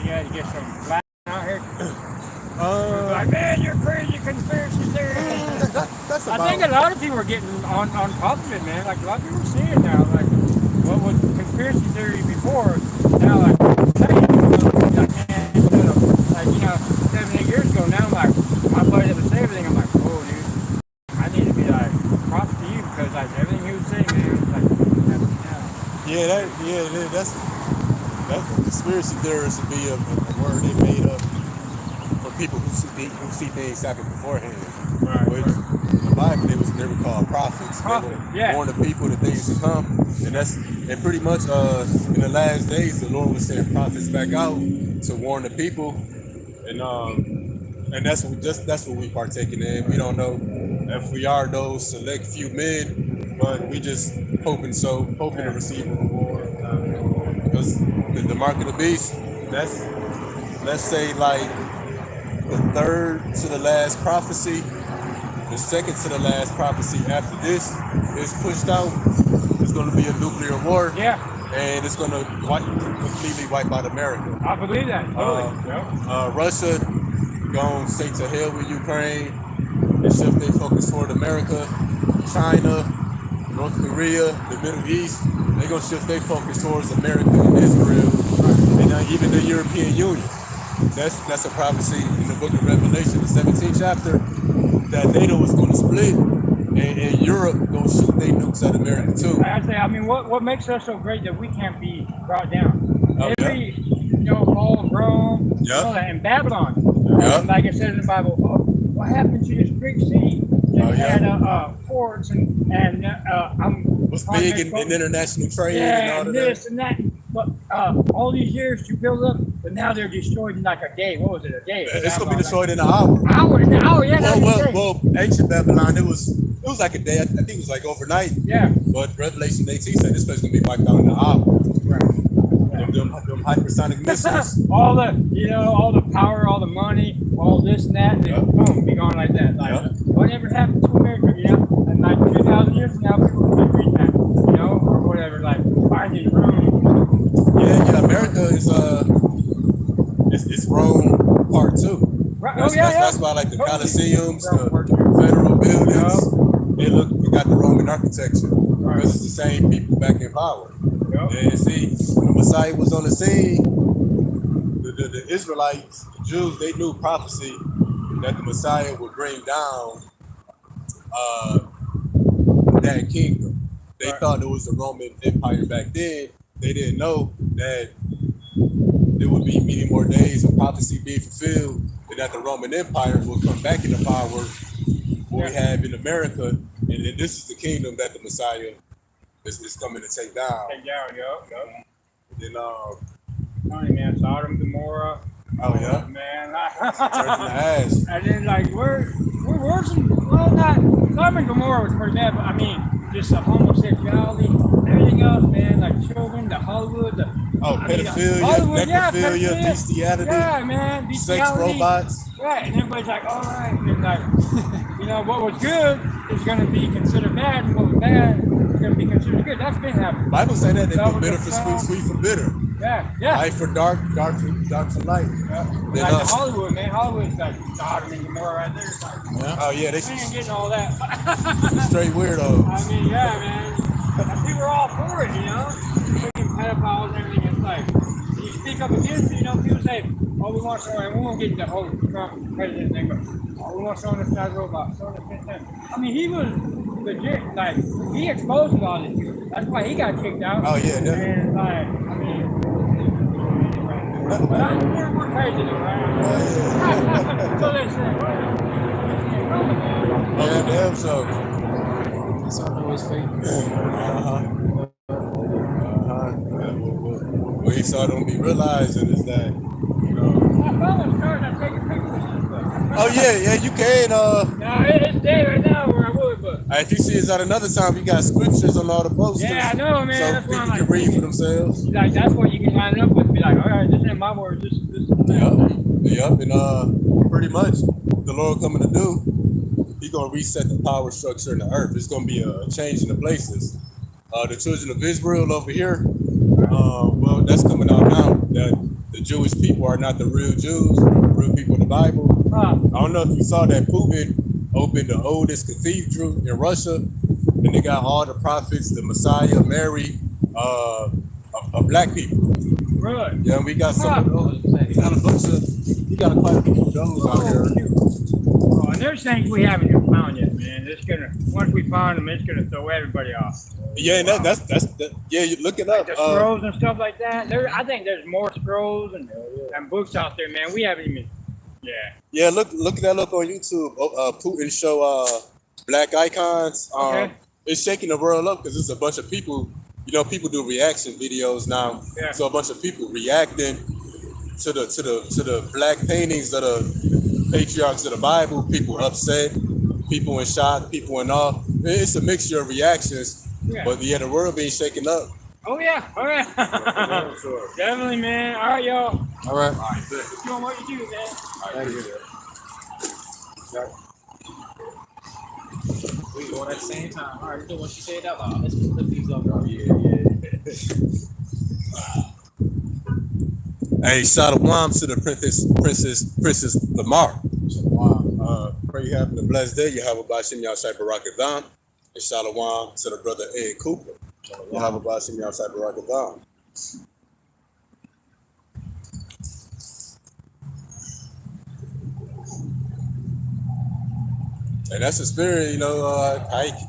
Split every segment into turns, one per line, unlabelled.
you had to get some black out here? Like, man, you're crazy conspiracy theorist.
That's
I
about.
think a lot of people are getting on top of it, man. Like, a lot of people are seeing it now. Like, what was conspiracy theory before, now, like, hey, like, man, like, 7, 8 years ago, now I'm like, my buddy that would say everything, I'm like, oh, dude, I need to be like, props to you, because, like, everything he would say, man, it's like,
That's conspiracy theorists would be a word they made up for people who see things happen beforehand.
Right.
Which in the Bible they were called prophets. They would warn the people the things to come, and pretty much in the last days the Lord was sending prophets back out to warn the people, and that's what we partaking in. We don't know if we are those select few men, but we just hoping to receive a reward. Because the mark of the beast, that's, let's say, like the third to the last prophecy, the second to the last prophecy after this is pushed out. It's going to be a nuclear war.
Yeah.
And it's going to completely wipe out America.
I believe that. Totally.
Russia going straight to hell with Ukraine and shift their focus toward America. China, North Korea, the Middle East, they're going to shift their focus towards America and Israel, and even the European Union. That's a prophecy in the book of Revelation, the 17th chapter, that NATO is going to split, and Europe going to shoot their nukes at America too.
I mean, what makes us so great that we can't be brought down? Fall of Rome, and Babylon. Like it says in the Bible, what happened to this big city that had ports and
was big in international trade and all of
this
that.
and that. But all these years to build up, but now they're destroyed in like a day. What was it? A day?
It's gonna be destroyed in an hour.
In an hour, yeah.
Well, ancient Babylon, it was like a day. I think it was like overnight.
Yeah.
But Revelation 18 said this place gonna be wiped out in an hour.
Right.
Them hypersonic missiles.
all the power, all the money, all this and that, and boom, be gone like that. Like, whatever happened to America, and like 2,000 years from now, people will be reading that, or whatever, like finding room.
Yeah, America is it's Rome part 2.
Right.
That's why like the Colosseums, the federal buildings, they got the Roman architecture because it's the same people back in power. And see, when the Messiah was on the scene, the Israelites, the Jews, they knew prophecy that the Messiah would bring down that kingdom. They thought it was the Roman Empire back then. They didn't know that there would be many more days of prophecy being fulfilled, and that the Roman Empire will come back into power, what we have in America, and then this is the kingdom that the Messiah is coming to take down. Then
man, Sodom, Gomorrah. Man. And then like we're worse than, well, not Sodom and Gomorrah was pretty bad, but I mean just the homosexuality, everything else, man, like children, the Hollywood,
pedophilia, necrophilia, bestiality,
man,
sex robots.
Right, and everybody's like, all right, and like, what was good is going to be considered bad, and what was bad is going to be considered good. That's been happening.
Bible say that they put bitter for sweet, sweet for bitter.
Yeah.
Light for dark, dark for light.
Like Hollywood, man. Hollywood's like Sodom and Gomorrah right there. It's like,
they
ain't getting all that.
Straight weirdos.
I mean, man. And people are all for it, Freaking pedophiles and everything. It's like, you speak up against it, people say, we want someone, and we won't get into the whole Trump president thing, but we want someone that's not a robot, someone that's this. I mean, he was legit, like, he exposed a lot of this. That's why he got kicked out.
Oh, yeah, definitely.
And, like, I mean, but we're crazy, right? So they say,
damn so.
That's all I know is fake.
What he saw don't be realizing is that, Oh yeah, you can.
No, it's day right now where I would, but.
If you see us at another time, you got scriptures on all the posters.
Yeah, I know, man.
So
that's
people can read for themselves.
Like that's what you can line it up with. Be like, all right, this ain't my word. This.
Yep, and pretty much the Lord coming to do, He gonna reset the power structure in the earth. It's gonna be a change in the places. The children of Israel over here, well, that's coming out now. That the Jewish people are not the real Jews, the real people in the Bible. I don't know if you saw that Putin opened the oldest cathedral in Russia, and they got all the prophets, the Messiah, Mary, of black people.
Really?
Yeah, we got some of those. We got a bunch of, we got quite a few of those out here.
Oh, and there's things we haven't even found yet, man. It's gonna, once we find them, it's gonna throw everybody off.
Yeah, and that's yeah. You look it up.
The scrolls and stuff like that. I think there's more scrolls and books out there, man. We haven't even. Yeah.
Yeah, look that up on YouTube. Putin show black icons.
Okay.
It's shaking the world up because it's a bunch of people. You know, people do reaction videos now.
Yeah.
So a bunch of people reacting to the black paintings of the patriarchs of the Bible. People upset, people in shock, people in awe. It's a mixture of reactions.
Yeah.
But yeah, the world being shaken up.
Oh yeah. Oh yeah. Definitely, man. All right, y'all.
All right.
Keep doing what you do, man.
Thank you. We going at the same time. All right, when she said that loud, let's flip these up. Oh, yeah.
Hey, shalom to the Princess Lamar. Pray you having a blessed day. You have a Bashim Yashai Barakadam. And shalom to the brother Ed Cooper. You have a Bashim Yashai Barakadam. And that's the spirit, you know,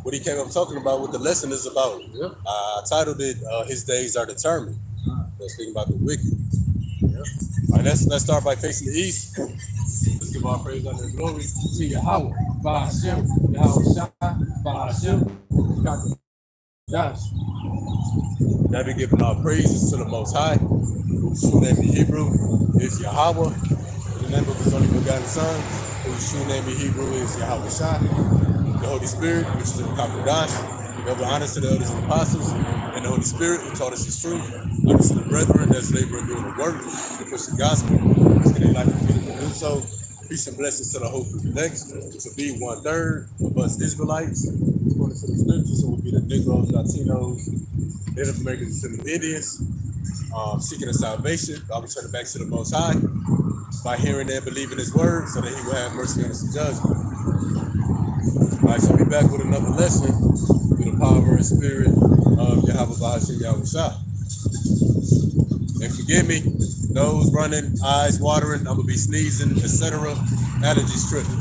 what he came up talking about, what the lesson is about.
Yeah.
I titled it, His Days Are Determined. Let's speaking about the wicked. Yeah. All right, let's start by facing the east. Let's give our praise, honor, and glory to Yahweh.
Ba'ashem, Yahweh Shai, Ba'ashem, Yes.
That be giving our praises to the Most High, whose true name in Hebrew is Yahweh. The name of His only begotten Son, whose true name in Hebrew is Yahweh Shai. The Holy Spirit, which is in the Kakodash. Double honors to the elders and apostles, and the Holy Spirit who taught us His truth. Honors to the brethren that's laboring doing the work to push the gospel. It's getting life and freedom to do so. Peace and blessings to the hopeful elect, to be 1/3 of us Israelites, according to the scriptures. So we'll be the Negroes, Latinos, Native Americans, and the Indians, seeking a salvation. I'll be turning back to the Most High by hearing and believing His word, so that He will have mercy on us and judgment. All right, so I'll be back with another lesson through the power and spirit of Yahweh Ba'ashem Yahweh Shah. And forgive me, nose running, eyes watering, I'm gonna be sneezing, etc. Allergies tripping.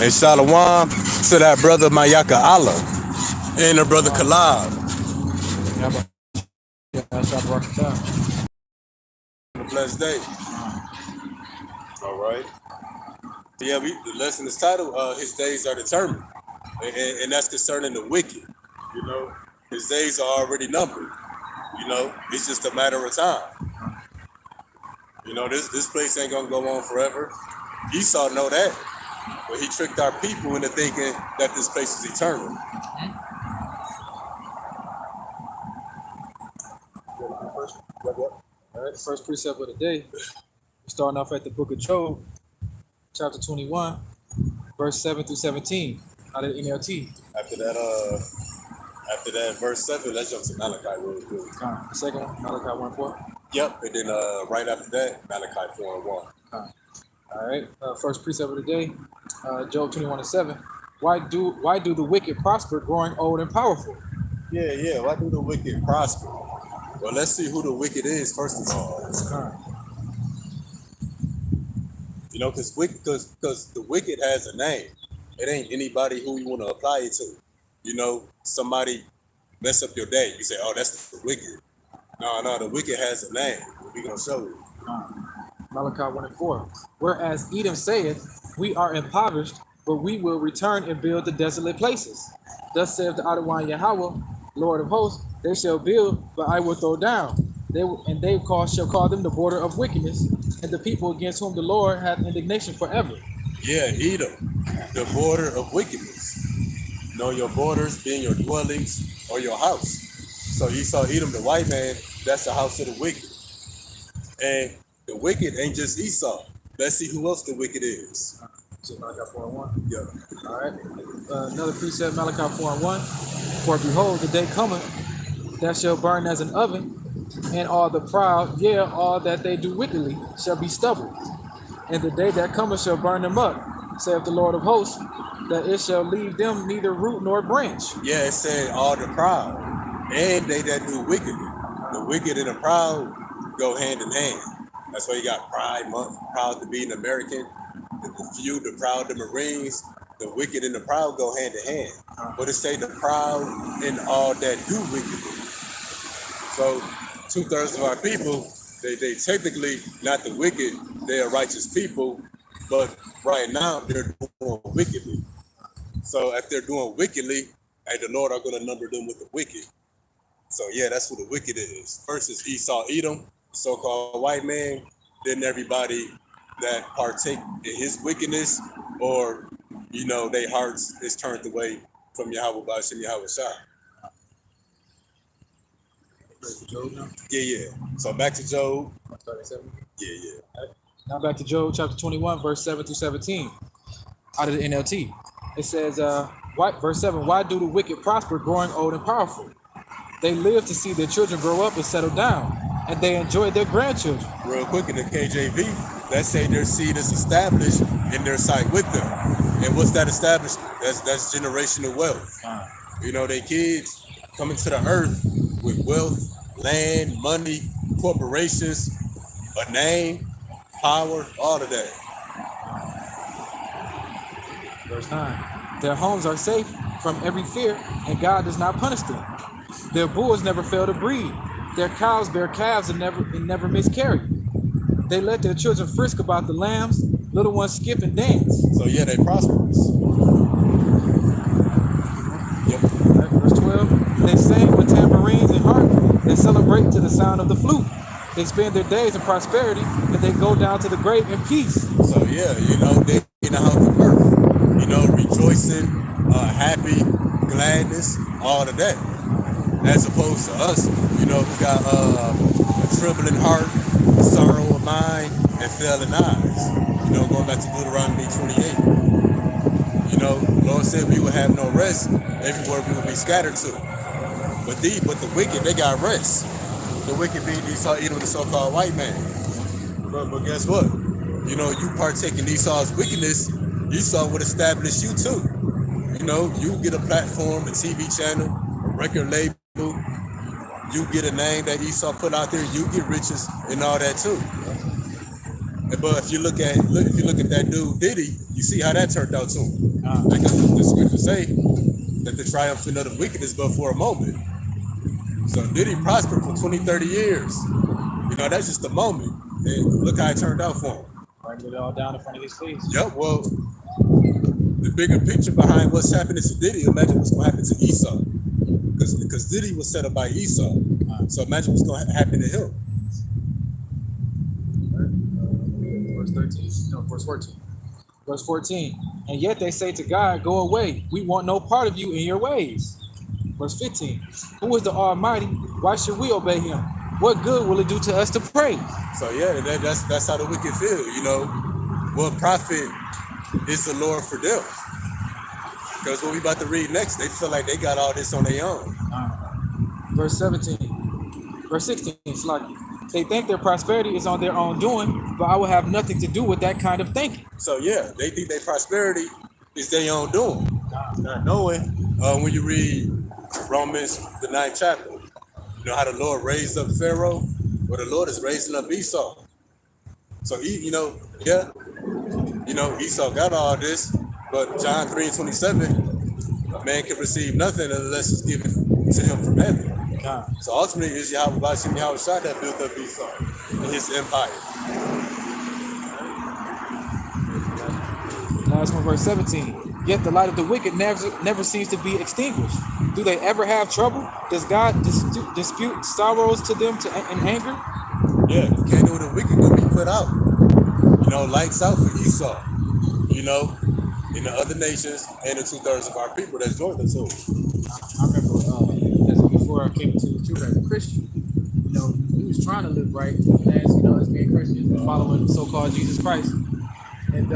And shalom to that brother Mayaka Allah and her brother Kalab. A blessed day. All right. Yeah, the lesson is titled, His Days Are Determined. And that's concerning the wicked. You know, His days are already numbered. You know, it's just a matter of time. You know, this place ain't gonna go on forever. Esau know that. But he tricked our people into thinking that this place is eternal.
All right, the first precept of the day. We're starting off at the book of Job, chapter 21, verse 7 through 17, out of the NLT.
After that verse 7, let's jump to Malachi real quick.
The second one, Malachi 1:4.
Yep, and then right after that, Malachi 4:1.
All right, first precept of the day, Job 21:7. Why do the wicked prosper, growing old and powerful?
Yeah. Why do the wicked prosper? Well, let's see who the wicked is first of all. You know, because the wicked has a name. It ain't anybody who you want to apply it to. You know, somebody mess up your day. You say, oh, that's the wicked. No, the wicked has a name. We're going to show you.
Malachi 1:4. Whereas Edom saith, we are impoverished, but we will return and build the desolate places. Thus saith the Adonai Yahweh, Lord of hosts, they shall build, but I will throw down. Shall call them the border of wickedness, and the people against whom the Lord hath indignation forever.
Yeah, Edom, the border of wickedness. Know your borders being your dwellings or your house. So Esau, Edom, the white man, that's the house of the wicked. And the wicked ain't just Esau. Let's see who else the wicked is.
So Malachi 4:1.
Yeah.
All right. Another precept, Malachi 4:1. For behold, the day cometh that shall burn as an oven, and all the proud, yea, all that they do wickedly, shall be stubble. And the day that cometh shall burn them up, saith the Lord of hosts, that it shall leave them neither root nor branch.
Yeah, it said all the proud and they that do wickedly. The wicked and the proud go hand in hand. That's why you got Pride Month, proud to be an American. The few, the proud, the Marines, the wicked and the proud go hand in hand. But it say the proud and all that do wickedly. So 2/3 of our people, they technically not the wicked, they are righteous people, but right now they're doing wickedly. So if they're doing wickedly, hey, the Lord are going to number them with the wicked. So yeah, that's what the wicked is. First is Esau, Edom, so-called white man. Then everybody that partake in his wickedness, or their hearts is turned away from Yahweh Ba'ashem Yahweh Shah.
Job now?
Yeah. So back to Job.
37.
Yeah.
Now back to Job chapter 21, verse 7 through 17, out of the NLT. It says, verse 7, why do the wicked prosper, growing old and powerful? They live to see their children grow up and settle down, and they enjoy their grandchildren.
Real quick in the KJV, that say their seed is established in their sight with them. And what's that establishment? That's generational wealth. They kids coming to the earth with wealth, land, money, corporations, a name, power, all of that.
Verse 9, their homes are safe from every fear, and God does not punish them. Their bulls never fail to breed. Their cows bear calves and never miscarry. They let their children frisk about the lambs, little ones skip and dance.
So yeah, they prosperous. Yep.
Right, verse 12, they sing with tambourines and harp. They celebrate to the sound of the flute. They spend their days in prosperity, and they go down to the grave in peace.
So yeah, they in the house of birth. Rejoicing, happy, gladness, all of that. As opposed to us, who got a trembling heart, sorrow of mind, and failing eyes. Going back to Deuteronomy 28. Lord said we would have no rest everywhere we would be scattered to. But the wicked, they got rest. The wicked being Esau, Edom, the so-called white man. But guess what? You partake in Esau's wickedness, Esau would establish you too. You get a platform, a TV channel, a record label. You get a name that Esau put out there. You get riches and all that too. But if you look at that dude Diddy, you see how that turned out to him. Because the scriptures say that the triumphant of the wicked is but for a moment. So Diddy prospered for 20, 30 years. That's just a moment. And look how it turned out for him.
Writing it all down in front of his face.
Yep, well, the bigger picture behind what's happening to Diddy, imagine what's going to happen to Esau. Because Diddy was set up by Esau. So imagine what's going to happen to him.
Verse 13, no, verse 14. Verse 14, and yet they say to God, go away. We want no part of you in your ways. Verse 15, who is the Almighty? Why should we obey him? What good will it do to us to pray?
So yeah, that's how the wicked feel. What profit is the Lord for them? Because what we about to read next, they feel like they got all this on their own.
Verse 16, Slaki. They think their prosperity is on their own doing, but I will have nothing to do with that kind of thinking.
So yeah, they think their prosperity is their own doing. Not knowing, when you read Romans, the 9th chapter, how the Lord raised up Pharaoh, well, the Lord is raising up Esau. So Esau got all this, but John 3:27, a man can receive nothing unless it's given to him from heaven. So ultimately, it's Yahweh Ba'ashem Yahweh Shah that built up Esau and his empire.
Last one, verse 17. Yet the light of the wicked never seems to be extinguished. Do they ever have trouble? Does God dispute sorrows to them in anger?
Yeah, the candle of the wicked will be put out. Lights out for Esau. In the other nations and the 2/3 of our people that's joined us too.
I remember before I came into the truth as a Christian, we was trying to live right as being Christians, following so-called Jesus Christ. And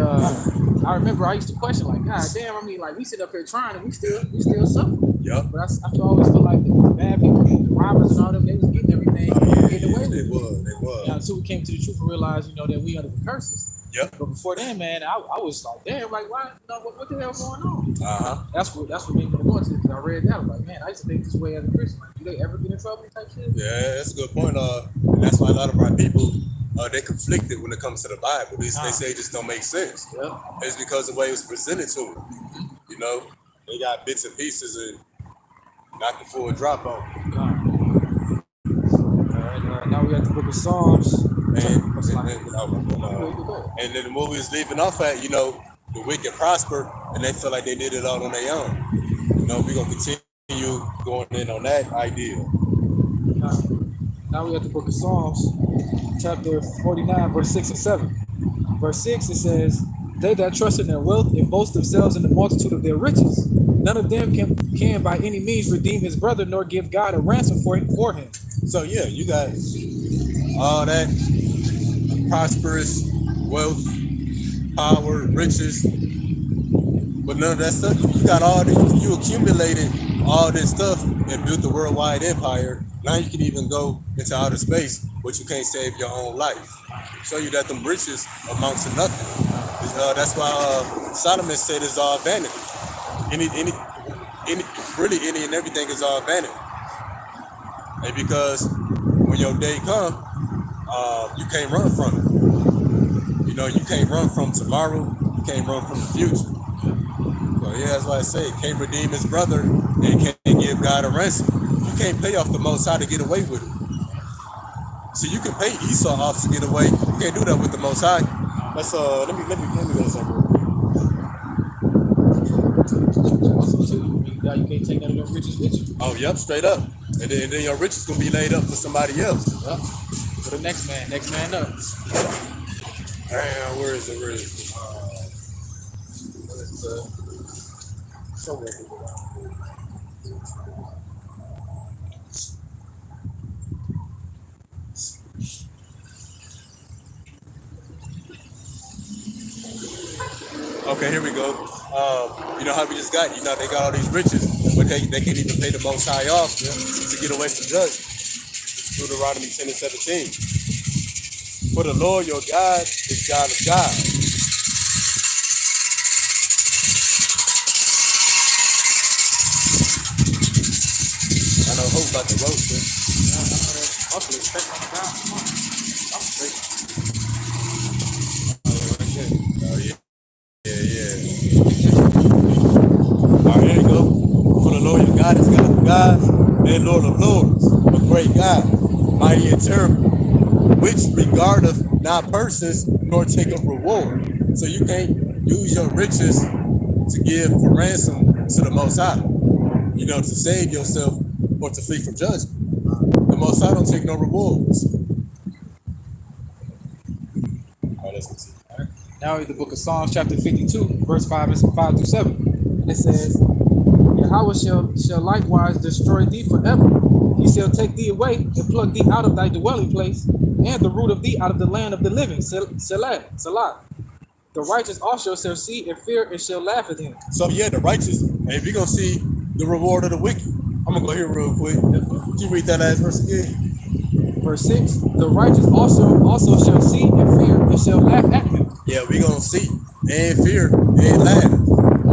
I remember I used to question, like, God damn, we sit up here trying and we still suffer.
Yep.
But I always feel like the bad people, the robbers and all them, they was getting everything, getting away with
They
it.
was.
Now, until we came to the truth and realized, that we under the curses.
Yep.
But before then, man, I was like, damn, like, why? What the hell going on?
Uh-huh.
That's what made me want to go into it, because I read that. I was like, man, I used to think this way as a Christian. Like, do they ever get in trouble type shit?
Yeah, that's a good point. And that's why a lot of our people, they conflicted when it comes to the Bible. They say it just don't make sense.
Yep.
It's because of the way it was presented to them. They got bits and pieces and not the full drop on.
All right, now we at the book of Psalms.
And then the movie is leaving off at, the wicked prosper and they feel like they did it all on their own. We're going to continue going in on that idea.
Now we at the book of Psalms, chapter 49, verse 6 and 7. Verse 6, it says, they that trust in their wealth and boast themselves in the multitude of their riches. None of them can by any means redeem his brother, nor give God a ransom for him.
So yeah, you got all that prosperous wealth, power, riches, but none of that stuff. You got all this. You accumulated all this stuff and built the worldwide empire. Now you can even go into outer space, but you can't save your own life. Show you that them riches amount to nothing. That's why Solomon said it's all vanity. Any and everything is all vanity. And because when your day come, you can't run from it. You can't run from tomorrow. You can't run from the future. So yeah, that's why I say can't redeem his brother and can't give God a ransom. You can't pay off the Most High to get away with it. So you can pay Esau off to get away. You can't do that with the Most High. That's let me go somewhere.
You can't take none of your riches with you.
Oh, yep, straight up. And then your riches gonna be laid up for somebody else.
Yep. For the next man up.
Where is it? Somewhere. Okay, here we go. How we just got, they got all these riches, but they can't even pay the Most High off to get away from judgment. Deuteronomy 10 and 17. For the Lord your God is God of gods. I know Hope about to roast it.
I'm straight.
Oh, yeah. All right, here you go. For the Lord your God is God of gods and Lord of lords, a great God, mighty and terrible, which regardeth not persons nor take a reward. So you can't use your riches to give for ransom to the Most High, to save yourself or to flee from judgment. The Most High don't take no rewards. All right, let's continue.
Now in the book of Psalms, chapter 52, verse 5 through 7. It says, Yahweh shall likewise destroy thee forever. He shall take thee away and pluck thee out of thy dwelling place, and the root of thee out of the land of the living. Salah. The righteous also shall see and fear and shall laugh at him.
So yeah, the righteous, and if you're going to see the reward of the wicked, I'm going to go here real quick. Can you read that last verse again?
Verse 6, the righteous also shall see and fear and shall laugh at him.
Yeah, we're going to see and fear and laugh.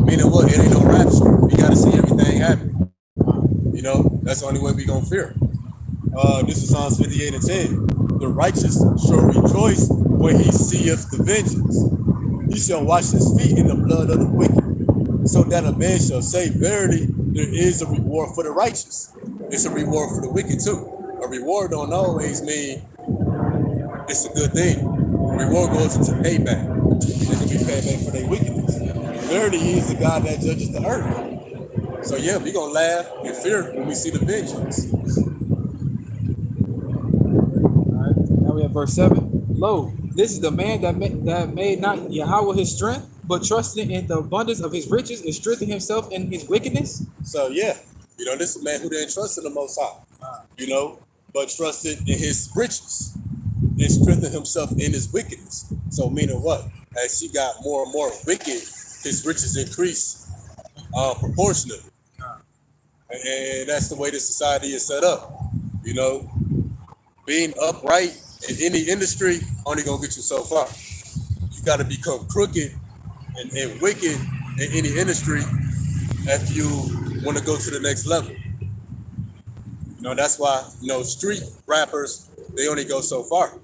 Meaning what? It ain't no rapture. We got to see everything happen. That's the only way we're going to fear. This is Psalms 58 and 10. The righteous shall rejoice when he seeth the vengeance. He shall wash his feet in the blood of the wicked, so that a man shall say, verily, there is a reward for the righteous. It's a reward for the wicked too. A reward don't always mean it's a good thing. Reward goes into payback. They can be paid back for their wickedness. Verily, he is the God that judges the earth. So yeah, we're going to laugh and fear when we see the vengeance.
All right, now we have verse 7. Lo, this is the man that made not Yahweh his strength, but trusted in the abundance of his riches and strengthened himself in his wickedness.
So yeah, this is a man who didn't trust in the Most High, but trusted in his riches and strengthened himself in his wickedness. So meaning what? As he got more and more wicked, his riches increased proportionately. And that's the way the society is set up. You know, being upright in any industry only gonna get you so far. You gotta become crooked and wicked in any industry if you want to go to the next level. You know, that's why, you know, street rappers, they only go so far.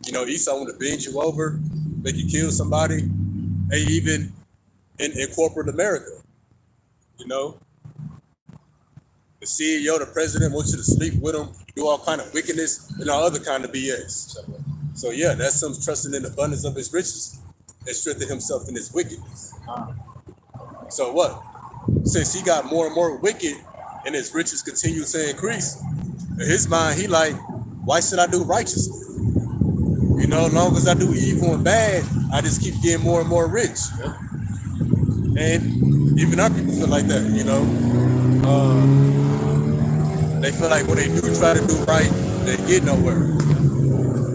You know, Esau want to bend you over, make you kill somebody, and even in corporate America, you know, the CEO, the president wants you to sleep with him, do all kind of wickedness and all other kind of BS. So yeah, that's him trusting in the abundance of his riches and strengthen himself in his wickedness. So what? Since he got more and more wicked and his riches continue to increase, in his mind, he like, why should I do righteously? You know, as long as I do evil and bad, I just keep getting more and more rich. And even our people feel like that, you know. They feel like when they do try to do right, they get nowhere.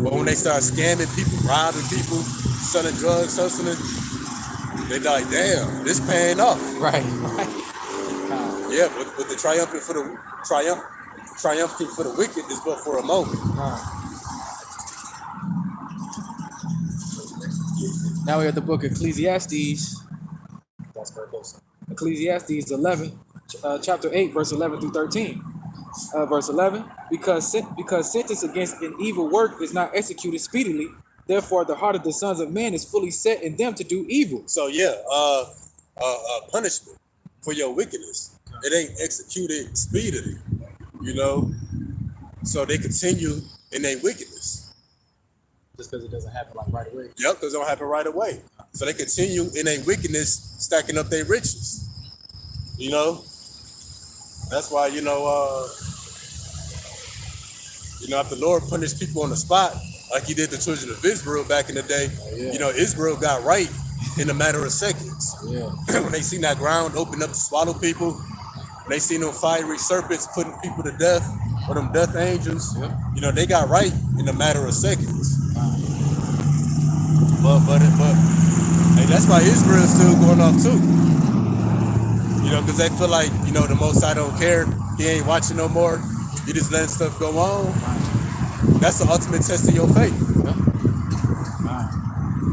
But when they start scamming people, robbing people, selling drugs, hustling, they like, damn, this paying off.
Right.
Yeah, but the triumphing for the wicked is but for a moment.
Now we have the book of Ecclesiastes. Ecclesiastes 11, chapter 8, verse 11 through 13. Verse 11, because sentence against an evil work is not executed speedily, therefore the heart of the sons of men is fully set in them to do evil.
So yeah, punishment for your wickedness, it ain't executed speedily, you know. So they continue in their wickedness.
Just because it doesn't happen like right away.
Yep, because it don't happen right away. So they continue in their wickedness, stacking up their riches. You know, that's why you know if the Lord punished people on the spot, like He did the children of Israel back in the day, you know, Israel got right in a matter of seconds.
Yeah.
When they seen that ground open up to swallow people, when they seen them fiery serpents putting people to death, or them death angels, you know, they got right in a matter of seconds. But hey, that's why Israel's still going off too. You know, because they feel like, you know, the Most High don't care. He ain't watching no more. You just letting stuff go on. That's the ultimate test of your faith.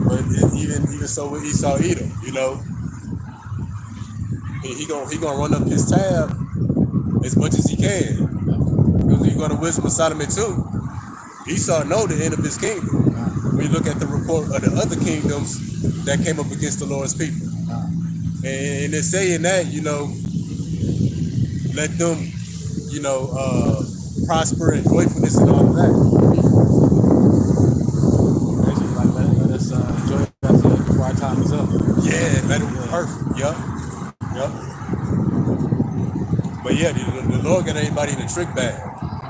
But even so with Esau Edom, you know, he gonna run up his tab as much as he can. Because you're gonna wisdom of Solomon too. Esau know the end of his kingdom. When you look at the report of the other kingdoms that came up against the Lord's people. And they're saying that, you know, let them, you know, prosper and joyfulness and all of that.
Let us enjoy that before our time is up.
Yeah, let it be perfect. Yup. But yeah, the Lord got everybody in the trick bag.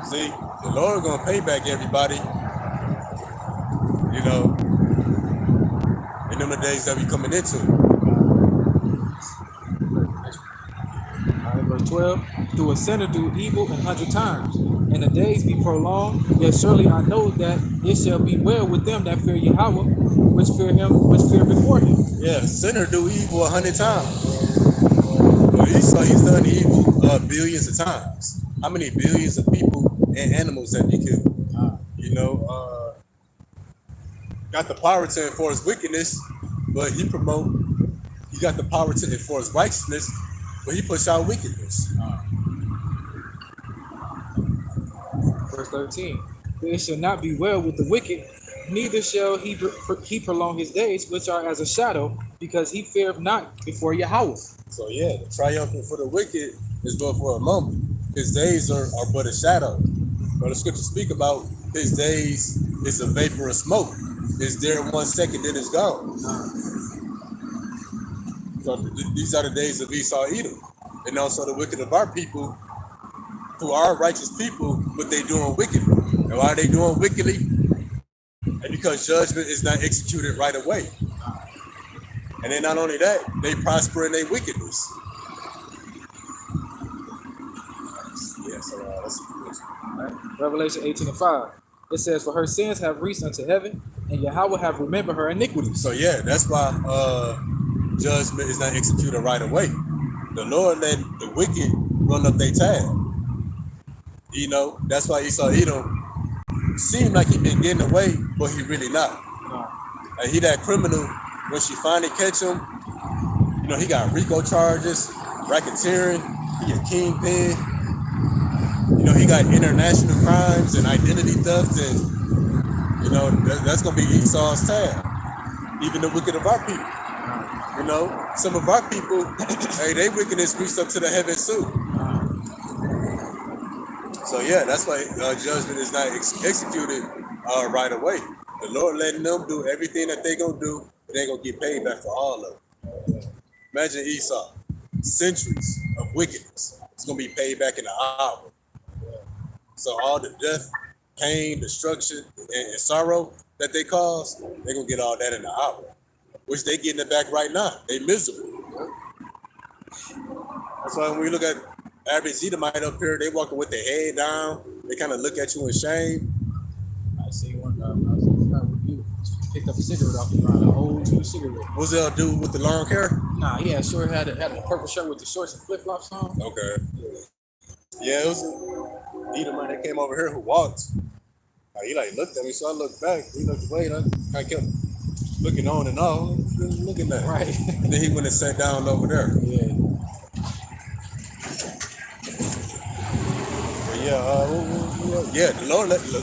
See, the Lord gonna pay back everybody. You know, in them the days that we coming into.
Verse 12, do a sinner do evil 100 times, and the days be prolonged, yet surely I know that it shall be well with them that fear Yahweh, which fear before him.
Yeah, sinner do evil 100 times. But Esau, he's done evil billions of times. How many billions of people and animals have he killed? You know, got the power to enforce wickedness, but he got the power to enforce righteousness, but he push out wickedness.
Verse 13, it shall not be well with the wicked, neither shall he prolong his days, which are as a shadow, because he feareth not before Yahweh.
So yeah, the triumphant for the wicked is but for a moment. His days are but a shadow. But the scriptures speak about his days is a vapor of smoke. It's there 1 second, then it's gone. So these are the days of Esau Edom. And also the wicked of our people, who are righteous people, but they doing wickedly. And why are they doing wickedly? And because judgment is not executed right away. And then not only that, they prosper in their wickedness. Yeah, so let's see.
Revelation 18:5. It says, for her sins have reached unto heaven, and Yahweh have remembered her iniquities.
So yeah, that's why judgment is not executed right away. The Lord let the wicked run up their tab. You know, that's why Esau Edom seemed like he been getting away, but he really not. And he that criminal, when she finally catch him, you know, he got RICO charges, racketeering, he a kingpin. You know, he got international crimes and identity theft, and you know, that's gonna be Esau's tab. Even the wicked of our people. You know, some of our people, hey, they wickedness reached up to the heavens too. So yeah, that's why judgment is not executed right away. The Lord letting them do everything that they gonna do, but they gonna get paid back for all of it. Imagine Esau, centuries of wickedness. It's gonna be paid back in an hour. So all the death, pain, destruction, and sorrow that they caused, they're gonna get all that in an hour. Which they getting it back right now. They miserable. That's why when we look at average Edomite up here, they walking with their head down. They kind of look at you in shame.
I see one. I picked up a cigarette off the ground, an old school cigarette.
What's that dude with the long hair?
Nah, he had short, had a purple shirt with the shorts and flip flops on.
Okay. Yeah, it was Edomite that came over here who walked. He like looked at me, so I looked back. He looked away, and I kept looking on and off, looking at him.
Right.
And then he went and sat down over there.
Yeah.
But yeah, the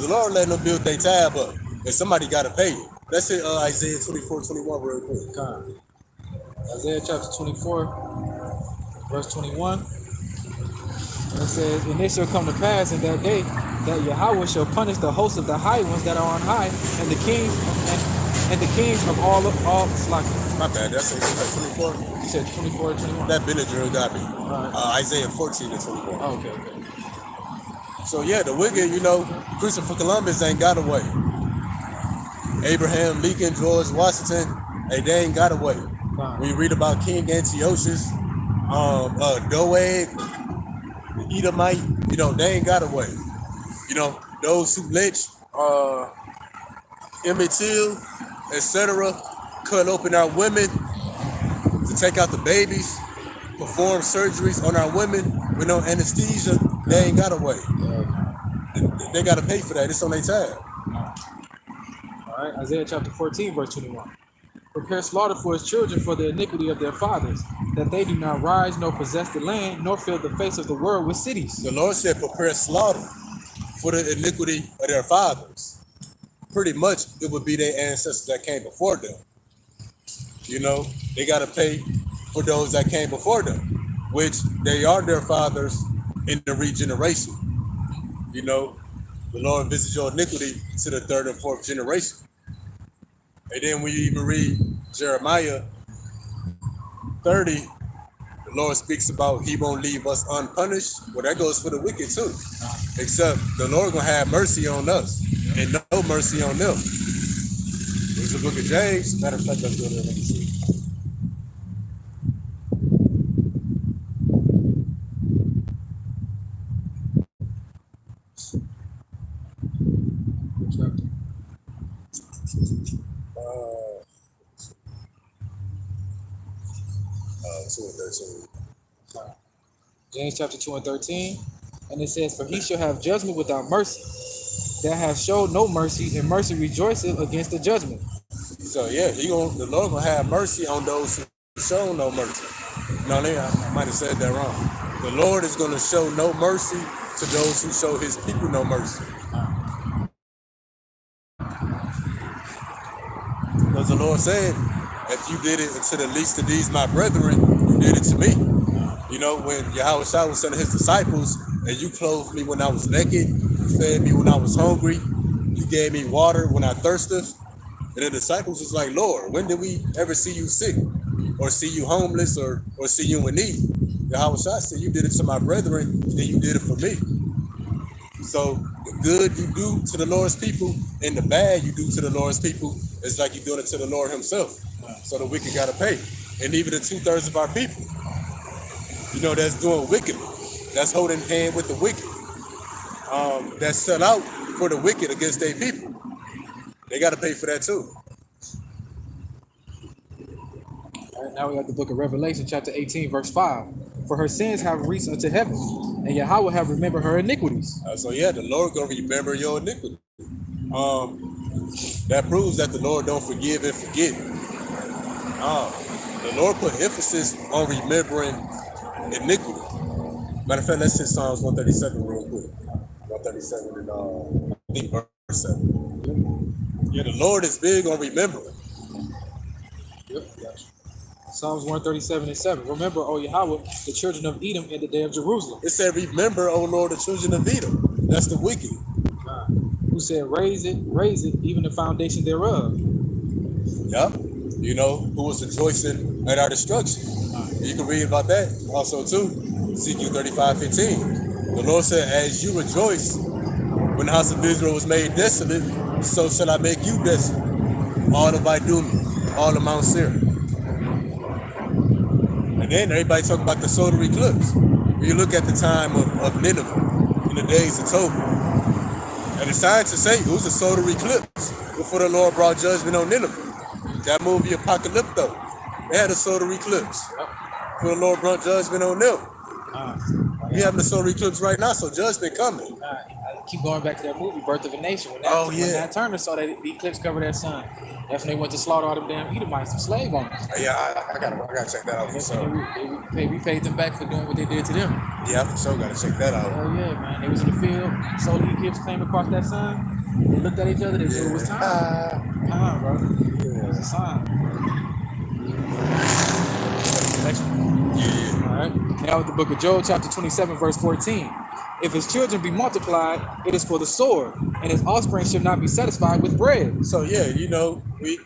Lord letting them build their tab up, and somebody got to pay it. Let's hit Isaiah 24:21 real quick.
God. Isaiah chapter 24, verse 21. And it says, and it shall come to pass in that day that Yahweh shall punish the hosts of the high ones that are on high, and the kings of all slack.
My bad, that's 24.
You said 24 or 21.
That Benadryl got me.
Right.
Isaiah 14:21.
Oh, okay.
So yeah, the wicked, you know, Christopher Columbus ain't got away. Abraham Lincoln, George Washington, hey, they ain't got away.
Fine.
When you read about King Antiochus, Doeg, the Edomite, you know, they ain't got away. You know, those who lynched Emmett Till, etc., cut open our women to take out the babies, perform surgeries on our women with no anesthesia, they ain't got away. They got to pay for that. It's on their tab.
All right, Isaiah chapter 14, verse 21. Prepare slaughter for his children for the iniquity of their fathers, that they do not rise nor possess the land, nor fill the face of the world with cities.
The Lord said, prepare slaughter for the iniquity of their fathers. Pretty much, it would be their ancestors that came before them. You know, they got to pay for those that came before them, which they are their fathers in the regeneration. You know, the Lord visits your iniquity to the third and fourth generation. And then when you even read Jeremiah 30, the Lord speaks about he won't leave us unpunished. Well, that goes for the wicked too. Except the Lord gonna have mercy on us and no mercy on them. There's the book of James. Matter of fact, let's go there and see.
James chapter 2 and 13. And it says, for he shall have judgment without mercy, that hath showed no mercy, and mercy rejoiceth against the judgment.
So yeah, the Lord gonna have mercy on those who show no mercy. No, I might have said that wrong. The Lord is gonna show no mercy to those who show his people no mercy. Because the Lord said, if you did it to the least of these my brethren, you did it to me. You know, when Yahweh Shah was sending his disciples, and you clothed me when I was naked, you fed me when I was hungry, you gave me water when I thirsted. And the disciples was like, Lord, when did we ever see you sick? Or see you homeless, or see you in need? Yahweh Shah said, you did it to my brethren, then you did it for me. So the good you do to the Lord's people and the bad you do to the Lord's people is like you're doing it to the Lord himself. So the wicked got to pay. And even the 2/3 of our people, you know, that's doing wickedly, that's holding hand with the wicked, that sell out for the wicked against their people. They got to pay for that too.
All right, now we have the book of Revelation, chapter 18, verse 5. for her sins have reached unto heaven, and Yahweh have remembered her iniquities.
So yeah, the Lord gonna remember your iniquity. That proves that the Lord don't forgive and forget. The Lord put emphasis on remembering iniquity. Matter of fact, let's hit Psalms 137 real quick. 137 and I think verse 7. Yeah, the Lord is big on remembering.
Yep, gotcha. Psalms 137 and 7. Remember, O Yahweh, the children of Edom in the day of Jerusalem.
It said, remember, O Lord, the children of Edom. That's the wicked.
Who said, raise it, even the foundation thereof.
Yep. You know, who was rejoicing at our destruction. You can read about that also too. Ezekiel 35:15. The Lord said, as you rejoice when the house of Israel was made desolate, so shall I make you desolate. All of Idumea, all of Mount Seir. And then everybody talk about the solar eclipse. When you look at the time of Nineveh, in the days of Tobit, and the scientists say it was a solar eclipse before the Lord brought judgment on Nineveh. That movie Apocalypto, they had a solar eclipse before the Lord brought judgment on them. We having a solar eclipse right now, so judgment coming.
I keep going back to that movie, Birth of a Nation. When
yeah.
When Nat Turner saw that the eclipse cover that sun, that's when they went to slaughter all them damn Edomites, some slave owners.
Yeah, I gotta check that out for sure.
We paid them back for doing what they did to them.
Yeah, for sure gotta check that out.
Oh yeah, man. They was in the field, saw the eclipse came across that sun. They looked at each other, they knew it was time. Time, bro. It was a sign. Next one.
Yeah.
All right. Now with the book of Job, chapter 27, verse 14. If his children be multiplied, it is for the sword, and his offspring should not be satisfied with bread.
So yeah, you know, we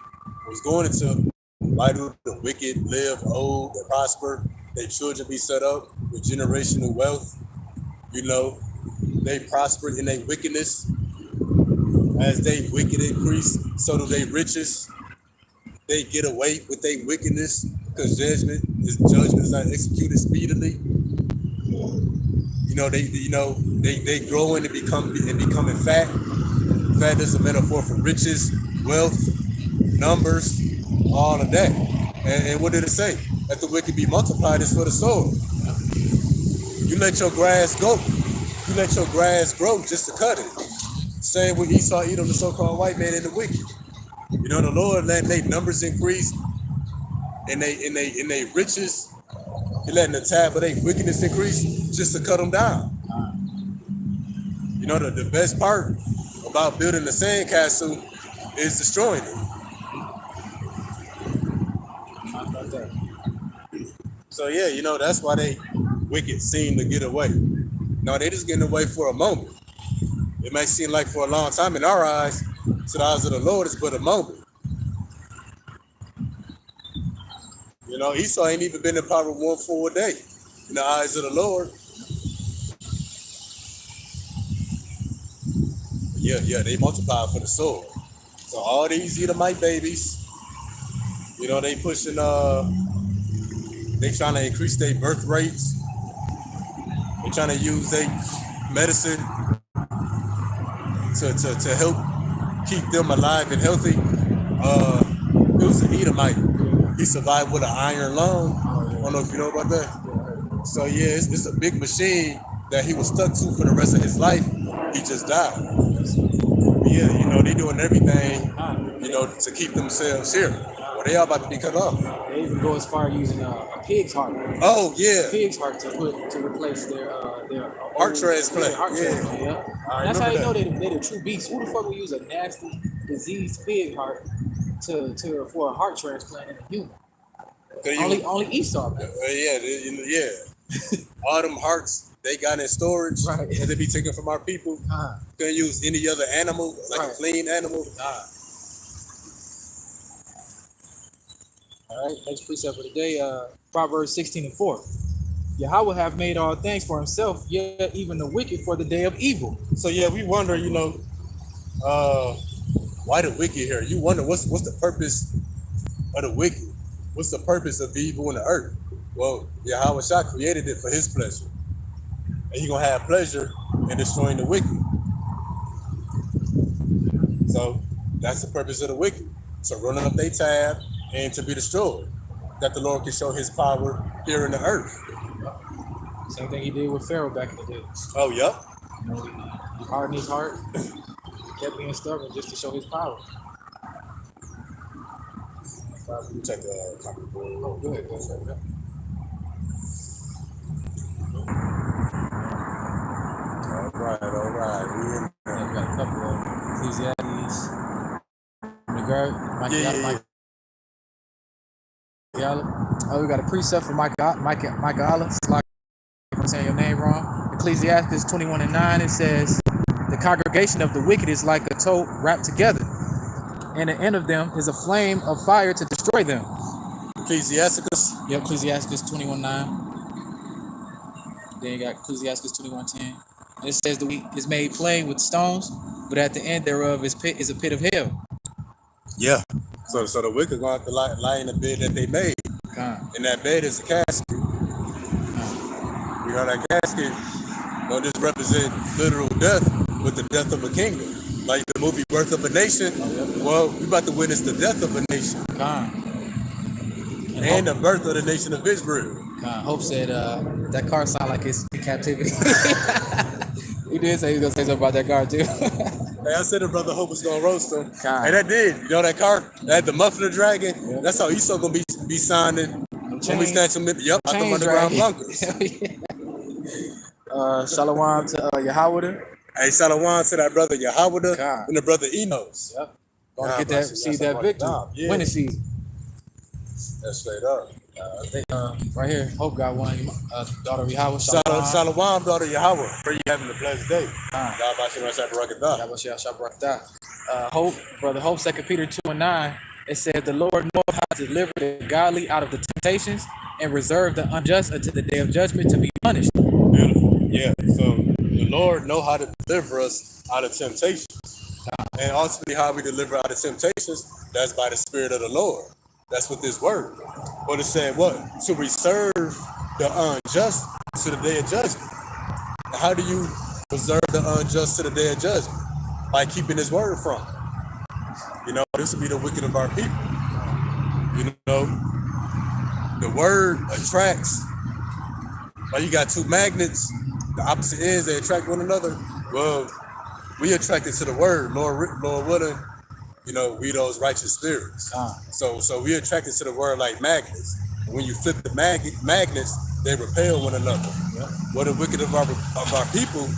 was going into why do the wicked live old and prosper? Their children be set up with generational wealth. You know, they prosper in their wickedness. As they wicked increase, so do they riches. They get away with their wickedness because judgment is not executed speedily. You know, they growing and becoming fat. Fat is a metaphor for riches, wealth, numbers, all of that. And what did it say? That the wicked be multiplied is for the soul. You let your grass go. You let your grass grow just to cut it. Same with Esau, Edom, the so-called white man, and the wicked. You know, the Lord letting their numbers increase and they riches. He letting the tab of their wickedness increase just to cut them down. You know, the best part about building the sandcastle is destroying it. So yeah, you know, that's why they wicked seem to get away. No, they just getting away for a moment. It may seem like for a long time in our eyes, to the eyes of the Lord, it's but a moment. You know, Esau ain't even been in power 1 full day in the eyes of the Lord. Yeah, they multiply for the sword. So all these Edomite babies, you know, they pushing, they trying to increase their birth rates. They trying to use their medicine to help keep them alive and healthy. It was an Edomite. He survived with an iron lung. I don't know if you know about that. So yeah, it's a big machine that he was stuck to for the rest of his life. He just died. Yeah, you know, they doing everything, you know, to keep themselves here. Well, they all about to be cut off.
They even go as far as using a pig's heart.
Oh yeah,
pig's heart to replace their
heart transplant.
Transplant. Yeah. That's how you know they're the true beast. Who the fuck would use a nasty, diseased pig heart for a heart transplant in a human? Only Esau.
Yeah. All them hearts they got in storage,
right,
and they be taken from our people. Couldn't use any other animal, like a clean animal.
All right, next precept for the day, Proverbs 16:4. Yahweh have made all things for himself, yet even the wicked for the day of evil.
So yeah, we wonder, you know, why the wicked here? You wonder what's the purpose of the wicked? What's the purpose of evil in the earth? Well, Yahweh Shah created it for his pleasure. And he's gonna have pleasure in destroying the wicked. So that's the purpose of the wicked. So running up their tab and to be destroyed. That the Lord can show his power here in the earth.
Same thing he did with Pharaoh back in the day.
Oh, yep.
You know, he hardened his heart, kept being stubborn just to show his power.
Let me check the copy board.
Oh, good. Yeah.
All right.
We got a couple of Ecclesiastes. Oh, we got a precept for Micah Allah. Like if I'm saying your name wrong. Ecclesiastes 21:9. It says, "The congregation of the wicked is like a toad wrapped together, and the end of them is a flame of fire to destroy them."
Ecclesiasticus.
Yep, Ecclesiastes 21:9. Then you got Ecclesiastes 21:10. And it says the weak is made plain with stones, but at the end thereof is a pit of hell.
Yeah. So the wicked going to have to lie in the bed that they made. And that bed is a casket. You know, that casket don't just represent literal death, but the death of a kingdom. Like the movie Birth of a Nation. Well, we about to witness the death of a nation. And the birth of the nation of Israel.
Hope said that car sound like it's in captivity. He did say he was gonna say something about that car too.
Hey, I said the brother Hope was gonna roast him. And that did. You know that car? That had the muffler dragon? Yep. That's how Esau gonna be signing. When we snatch him, yep, out the underground bunkers.
Shalom to Yahweh.
Hey, shalom to that brother Yahweh and the brother Enos.
Yep. Gonna get that, see that victory.
Yeah.
Winning season.
That's straight up.
Right here, Hope got one. Daughter Yahweh.
Shalom, daughter Yahweh. Pray you having a blessed day.
Hope, brother Hope, 2 Peter 2:9. It says, "The Lord knoweth how to deliver the godly out of the temptations and reserve the unjust until the day of judgment to be punished."
Beautiful. Yeah. So the Lord know how to deliver us out of temptations. And ultimately how we deliver out of temptations, that's by the Spirit of the Lord. That's what this word. But it said what? To reserve the unjust to the day of judgment. How do you preserve the unjust to the day of judgment? By keeping his word from. You know, this would be the wicked of our people. You know, the word attracts. Like you got two magnets, the opposite ends, they attract one another. Well, we attracted to the word, Lord willing, you know, we those righteous spirits. So we attracted to the word like magnets. When you flip the magnets, they repel one another. Yeah. What the wicked of our people,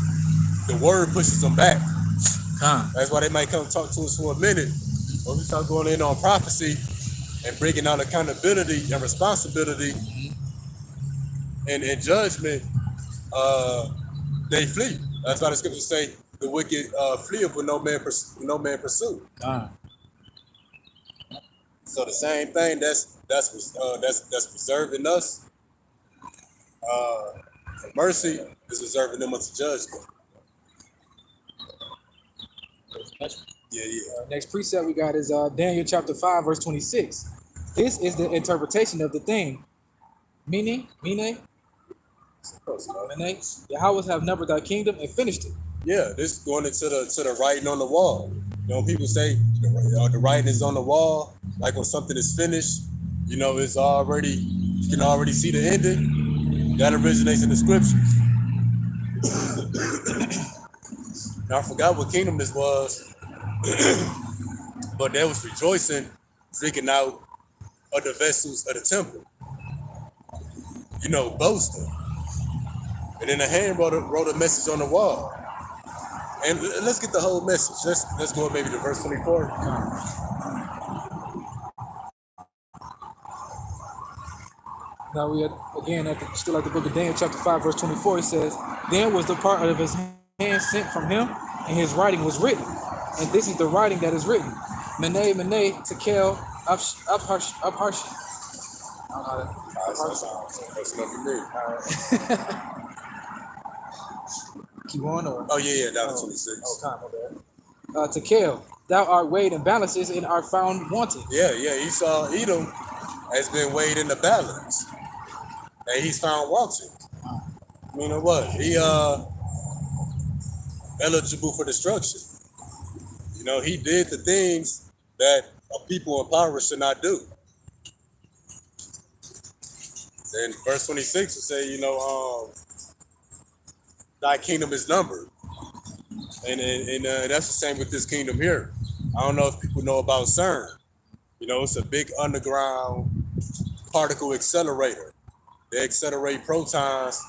the word pushes them back. That's why they might come talk to us for a minute. When we start going in on prophecy and bringing out accountability and responsibility and judgment, they flee. That's why the scriptures say the wicked flee when no man pursue. So the same thing that's preserving us for mercy is reserving them unto judgment. Yeah.
Next precept we got is Daniel chapter 5 verse 26. This is the interpretation of the thing. Meaning, Yahweh have numbered thy kingdom and finished it.
Yeah, this going into the writing on the wall. You know, when people say the writing is on the wall, like when something is finished, you know, it's already, you can already see the ending. That originates in the scriptures. Now I forgot what kingdom this was, but they was rejoicing, drinking out of the vessels of the temple. You know, boasting. And then the hand wrote a message on the wall. And let's get the whole message. Let's go maybe to verse 24.
Now we are again still at the book of Daniel chapter 5 verse 24. It says, "Then was the part of his hand sent from him, and his writing was written. And this is the writing that is written: Mene, Tekel, Upharshi."
That's enough for me.
Keep on or?
Oh yeah, that was 26.
Tekel, thou art weighed in balances and art found wanting.
Yeah. Edom has been weighed in the balance, and he's found wanting. You know what? He eligible for destruction. You know, he did the things that a people in power should not do. Then verse 26 will say, you know, thy kingdom is numbered. And that's the same with this kingdom here. I don't know if people know about CERN. You know, it's a big underground particle accelerator. They accelerate protons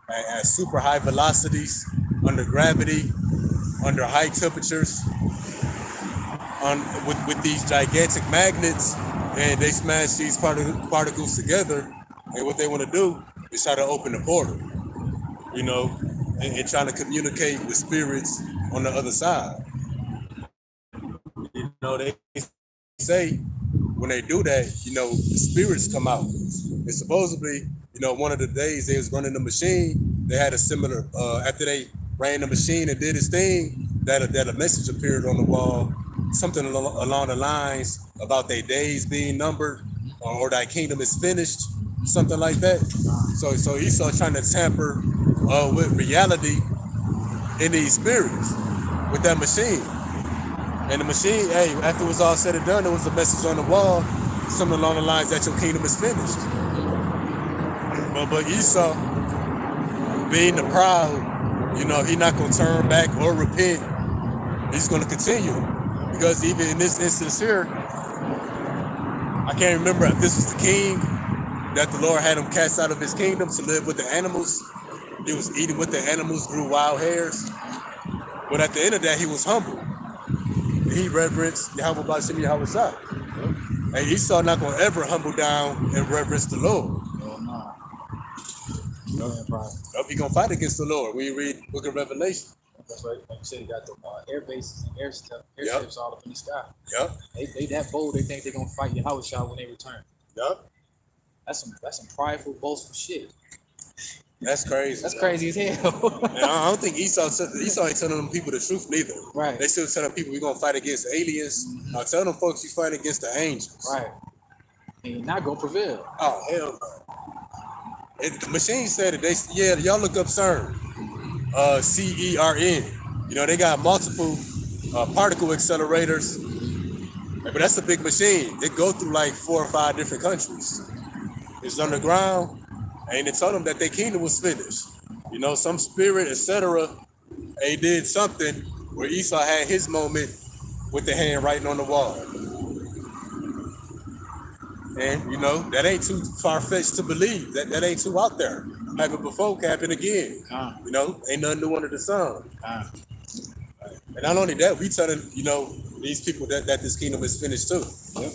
at super high velocities, under gravity, under high temperatures, with these gigantic magnets, and they smash these particles together. And what they want to do is try to open the portal, you know, and trying to communicate with spirits on the other side. You know, they say when they do that, you know, the spirits come out. And supposedly, you know, one of the days they was running the machine, they had a similar, after they ran the machine and did its thing, that a message appeared on the wall, something along the lines about their days being numbered, or thy kingdom is finished, something like that. So Esau trying to tamper with reality in these spirits with that machine. And the machine, hey, after it was all said and done, there was a message on the wall, something along the lines that your kingdom is finished. But Esau, being the proud, you know, he not gonna turn back or repent. He's gonna continue. Because even in this instance here, I can't remember if this was the king that the Lord had him cast out of his kingdom to live with the animals. He was eating with the animals, grew wild hairs. But at the end of that, he was humble. He reverenced Yahweh B'Shem Yahweh Shah. And Esau not gonna ever humble down and reverence the Lord. Nope, he gonna fight against the Lord when you read Book of Revelation.
That's right. Like you said, you got the air bases and airships
Yep.
all up in the sky.
Yep.
They that bold. They think they're gonna fight Yahweh Shah when they return.
Yep.
That's some prideful, boastful shit.
That's crazy.
That's crazy as hell.
And I don't think Esau ain't telling them people the truth neither.
Right.
They still telling people we're gonna fight against aliens. Now tell them folks you fight against the angels.
Right. And you're not gonna prevail.
Oh hell no. The machine said it. Y'all look up CERN. CERN. You know, they got multiple particle accelerators. But that's a big machine. They go through like 4 or 5 different countries. It's underground. And they told them that their kingdom was finished. You know, some spirit, etc. They did something where Esau had his moment with the hand writing on the wall. And, you know, that ain't too far-fetched to believe. That ain't too out there. Happened before, happened again. You know, ain't nothing new under the sun. And not only that, we telling, you know, these people that this kingdom is finished too.
Yep.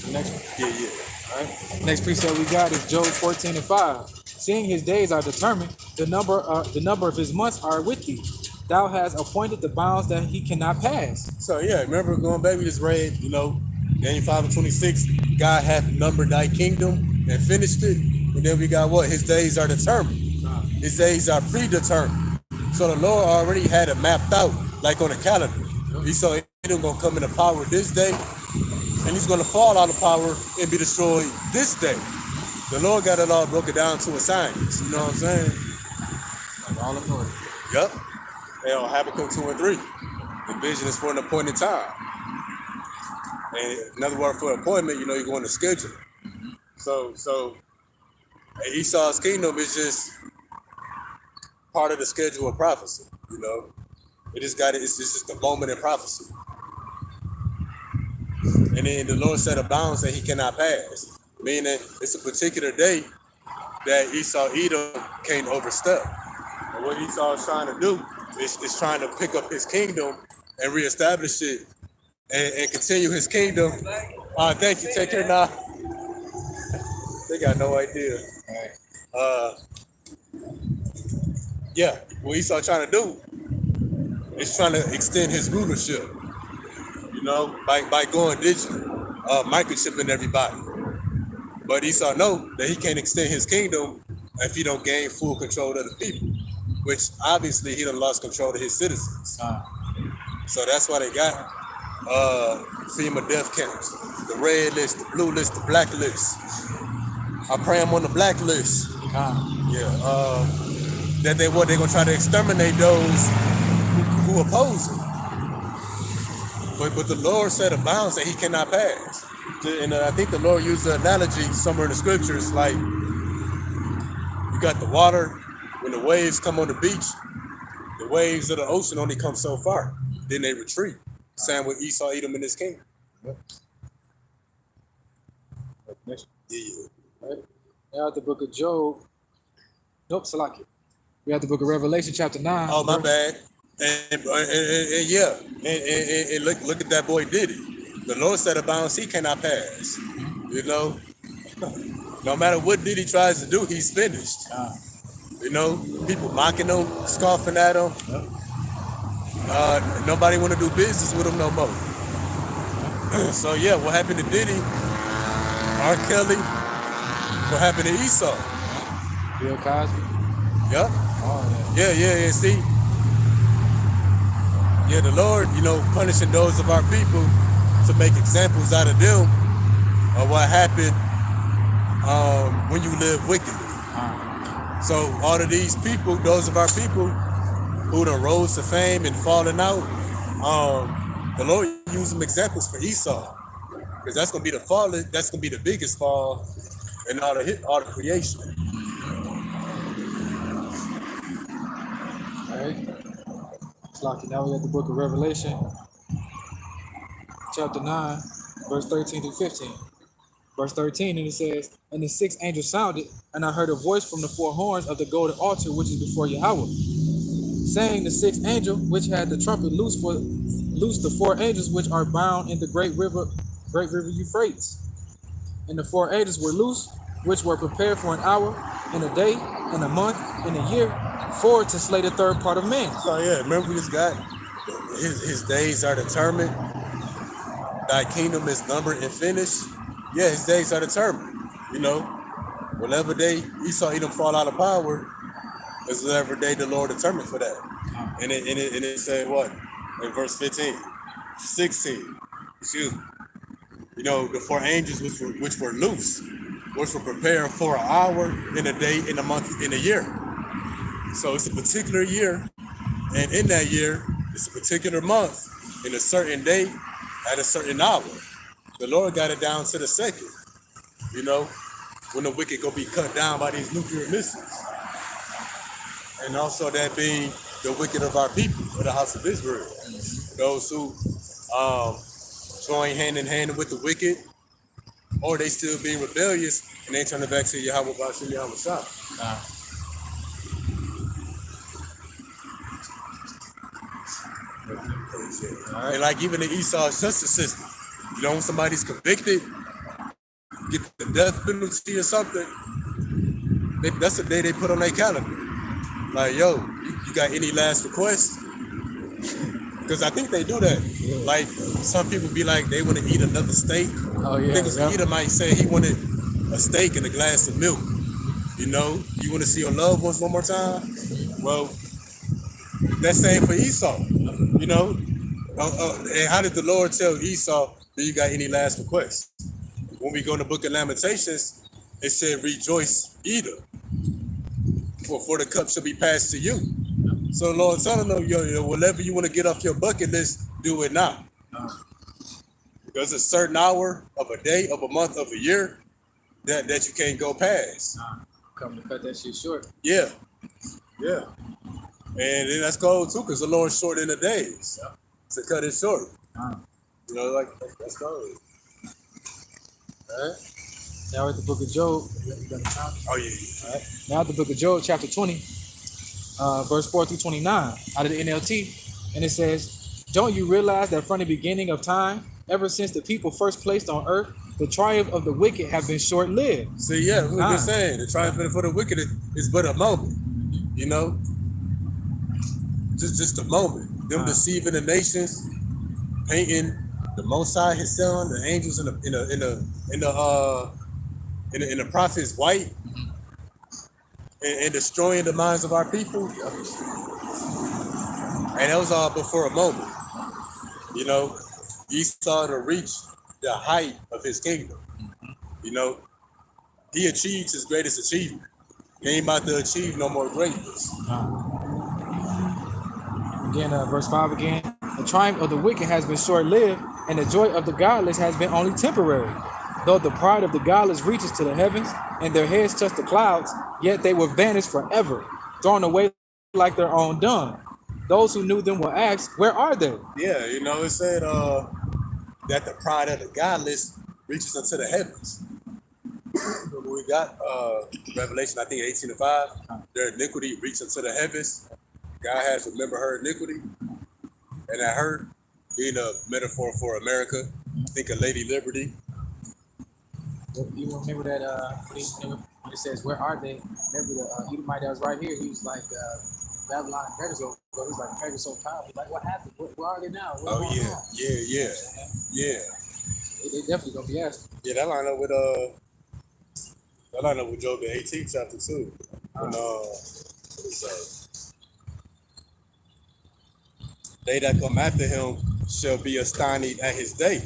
The next one.
Yeah.
All right. Next precept we got is Job 14:5. Seeing his days are determined, the number of his months are with thee. Thou hast appointed the bounds that he cannot pass.
So yeah, remember going back, we just read, you know, Daniel 5:26, God hath numbered thy kingdom and finished it. And then we got what? His days are determined. His days are predetermined. So the Lord already had it mapped out, like on a calendar. He saw him gonna come into power this day, and he's gonna fall out of power and be destroyed this day. The Lord got it all broken down to a science. You know what I'm saying?
Like all of order.
Yep. And Habakkuk 2 and 3. The vision is for an appointed time. And another word for appointment, you know, you go on the schedule. So Esau's kingdom is just part of the schedule of prophecy, you know. It's just a moment in prophecy. And then the Lord set a bounds that he cannot pass. Meaning it's a particular day that Edom can't overstep. And what Esau is trying to do is trying to pick up his kingdom and reestablish it and continue his kingdom. Thank you. Take care now. They got no idea. Yeah, what Esau trying to do is trying to extend his rulership, you know, by going digital, microchipping everybody. But Esau know that he can't extend his kingdom if he don't gain full control of the people, which obviously he done lost control of his citizens. So that's why they got FEMA death camps, the red list, the blue list, the black list. I pray I'm on the black list. That they're gonna try to exterminate those who oppose him. But the Lord set a bounds that he cannot pass. And I think the Lord used the analogy somewhere in the scriptures, like You got the water. When the waves come on the beach, the waves of the ocean only come so far. Then they retreat. Same with Esau, Edom, and his kingdom.
Yep. Next.
Yeah.
Right. Now at the book of Job. Nope, Salaki. We have the book of Revelation, chapter 9.
Oh, my bad. And yeah, and look at that boy Diddy. The Lord said about he cannot pass. You know, no matter what Diddy tries to do, he's finished. You know, people mocking him, scoffing at him. Nobody want to do business with him no more. So yeah, what happened to Diddy, R. Kelly, what happened to Esau?
Bill Cosby.
Yep.
Oh,
Yeah, see? Yeah, the Lord, you know, punishing those of our people to make examples out of them of what happened when you live wickedly. So all of these people, those of our people who done rose to fame and falling out, the Lord used them examples for Esau. Because that's gonna be the fall, that's gonna be the biggest fall in all the creation.
All right. Salaki. Now we have the book of Revelation, chapter 9, verse 13 to 15. Verse 13, and it says, and the sixth angel sounded, and I heard a voice from the four horns of the golden altar which is before Yahweh, saying, the sixth angel which had the trumpet loose the four angels which are bound in the great river Euphrates. And the four angels were loose, which were prepared for an hour, and a day, and a month, and a year, for to slay the third part of man.
So yeah, remember this guy, his days are determined. Thy kingdom is numbered and finished. Yeah, his days are determined. You know, whatever day Esau Edom fall out of power, is whatever day the Lord determined for that. And it said what? In verse 16, excuse me. You know, the four angels which were loose, which were prepared for an hour, in a day, in a month, in a year. So it's a particular year, and in that year, it's a particular month, in a certain day, at a certain hour. The Lord got it down to the second, you know, when the wicked go be cut down by these nuclear missiles. And also that being the wicked of our people, of the house of Israel. Those who join hand in hand with the wicked, or they still being rebellious, and they turn it back to Yahweh Bashim Yahweh Shah. Right. And like even the Esau justice system, you know, when somebody's convicted, get the death penalty or something, that's the day they put on their calendar. Like, yo, you got any last requests? Because I think they do that. Yeah. Like, some people be like, they want to eat another steak.
Oh, yeah.
Niggas Eater might say he wanted a steak and a glass of milk. You know, you want to see your loved ones one more time? Well, that's same for Esau. You know, and how did the Lord tell Esau, do you got any last requests? When we go in the book of Lamentations, it said, rejoice, Edom, for the cup shall be passed to you. So the Lord telling them, yo, whatever you want to get off your bucket list, do it now. Because a certain hour of a day, of a month, of a year, that you can't go past.
Come to cut that shit short.
Yeah. Yeah. And then that's cold too, because the Lord's short in the days. Yeah. To cut it short. You know, like that's cold.
All right. Now at the book of Job.
Oh yeah.
All right. Now at the book of Job, chapter 20, verse 4 through 29, out of the NLT, and it says, "Don't you realize that from the beginning of time, ever since the people first placed on earth, the triumph of the wicked have been short-lived?"
See, yeah, we were just saying the triumph for the wicked is but a moment. You know, just a moment. Them deceiving the nations, painting the Most High, His Son, the angels, in the prophets white, and destroying the minds of our people. And that was all but for a moment. You know, Esau to reach the height of his kingdom. You know, he achieved his greatest achievement. He ain't about to achieve no more greatness.
Again, verse 5 again. "The triumph of the wicked has been short-lived, and the joy of the godless has been only temporary. Though the pride of the godless reaches to the heavens, and their heads touch the clouds, yet they will vanish forever, thrown away like their own dung. Those who knew them will ask, where are they?
Yeah, you know, it said that the pride of the godless reaches unto the heavens. When we got Revelation, I think 18:5, their iniquity reached unto the heavens. God has remembered her iniquity, and that her being a metaphor for America. Think of Lady Liberty.
You remember that when it says, where are they? Remember the Edomite that was right here? He was like, Babylon and Pegasus. He was like, Pegasus so powerful. Like, what happened? Where are they now? What's
Oh
going
yeah,
on?
yeah.
They definitely gonna be asked.
Yeah, that line up with Job the 18th chapter too. And what it say? They that come after him shall be astonished at his day,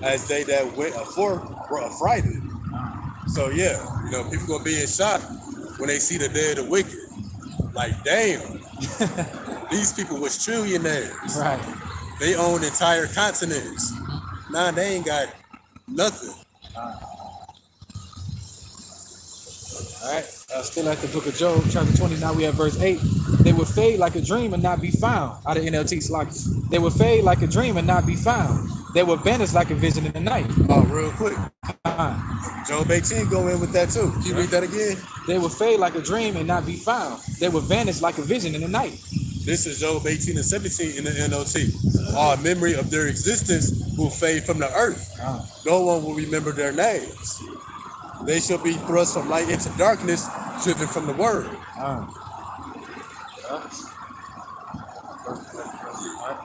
as they that went afore were affrighted. So yeah, you know, people gonna be in shock when they see the day of the wicked. Like, damn, these people was trillionaires.
Right.
They own entire continents. Nah, they ain't got nothing.
All right. Still at the book of Job, chapter 20. Now we have verse 8. They will fade like a dream and not be found. Out of NLT Slocky. They will fade like a dream and not be found. They will vanish like a vision in the night.
Oh, real quick. Job 18 go in with that too. Can you read that again?
They will fade like a dream and not be found. They will vanish like a vision in the night.
This is Job 18 and 17 in the NLT. All memory of their existence will fade from the earth. No one will remember their names. They shall be thrust from light into darkness, driven from the word.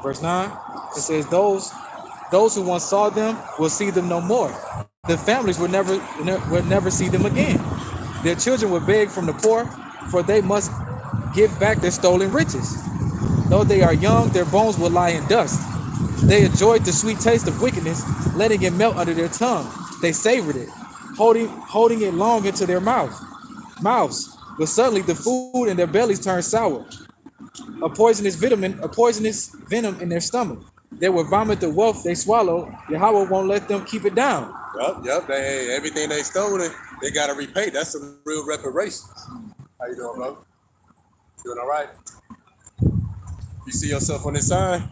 Verse 9, it says, those who once saw them will see them no more. The families will never see them again. Their children will beg from the poor, for they must give back their stolen riches. Though they are young, their bones will lie in dust. They enjoyed the sweet taste of wickedness, letting it melt under their tongue. They savored it, holding it long into their mouths. But suddenly the food in their bellies turned sour. A poisonous venom in their stomach. They will vomit the wealth they swallow. Yahweh won't let them keep it down.
Yep. Everything they stolen, they gotta repay. That's some real reparations. How you doing, bro? Doing all right? You see yourself on this sign?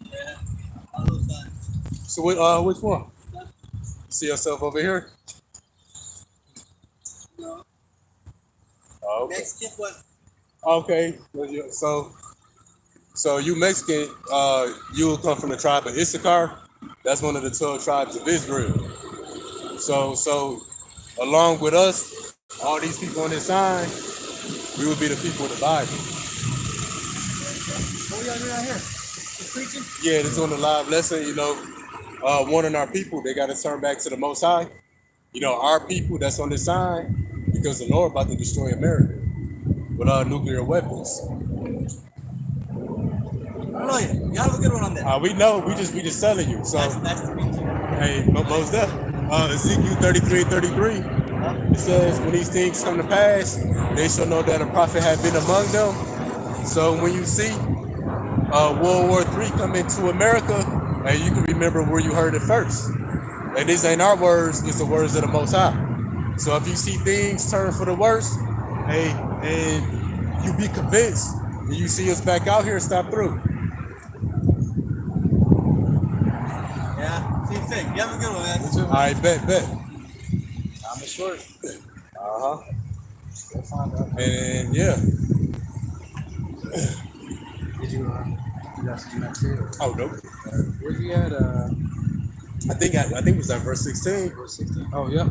Yeah, all those signs.
So which one? You see yourself over here?
No.
Oh, okay.
Mexican one.
Okay. So you Mexican, you will come from the tribe of Issachar. That's one of the 12 tribes of Israel. So along with us, all these people on this sign, we will be the people of the Bible.
What are y'all doing out here? Just preaching?
Yeah, this is on the live lesson, you know, warning our people, they got to turn back to the Most High. You know, our people that's on this sign, because the Lord about to destroy America with nuclear weapons.
I don't know yet. You have a good one on there.
We know, we just telling you. So,
Nice to meet you.
hey, most definitely. Ezekiel 33:33, it says, when these things come to pass, they shall know that a prophet had been among them. So when you see World War III come into America, and you can remember where you heard it first. And these ain't our words, it's the words of the Most High. So if you see things turn for the worse, hey, and you be convinced, and you see us back out here, stop through.
Yeah, same thing. You have a good one, man.
All right, bet.
I'm short.
And yeah.
Did you got something else here?
Oh, nope.
Where's he at?
I think it was at verse 16.
Verse 16. Oh, yep.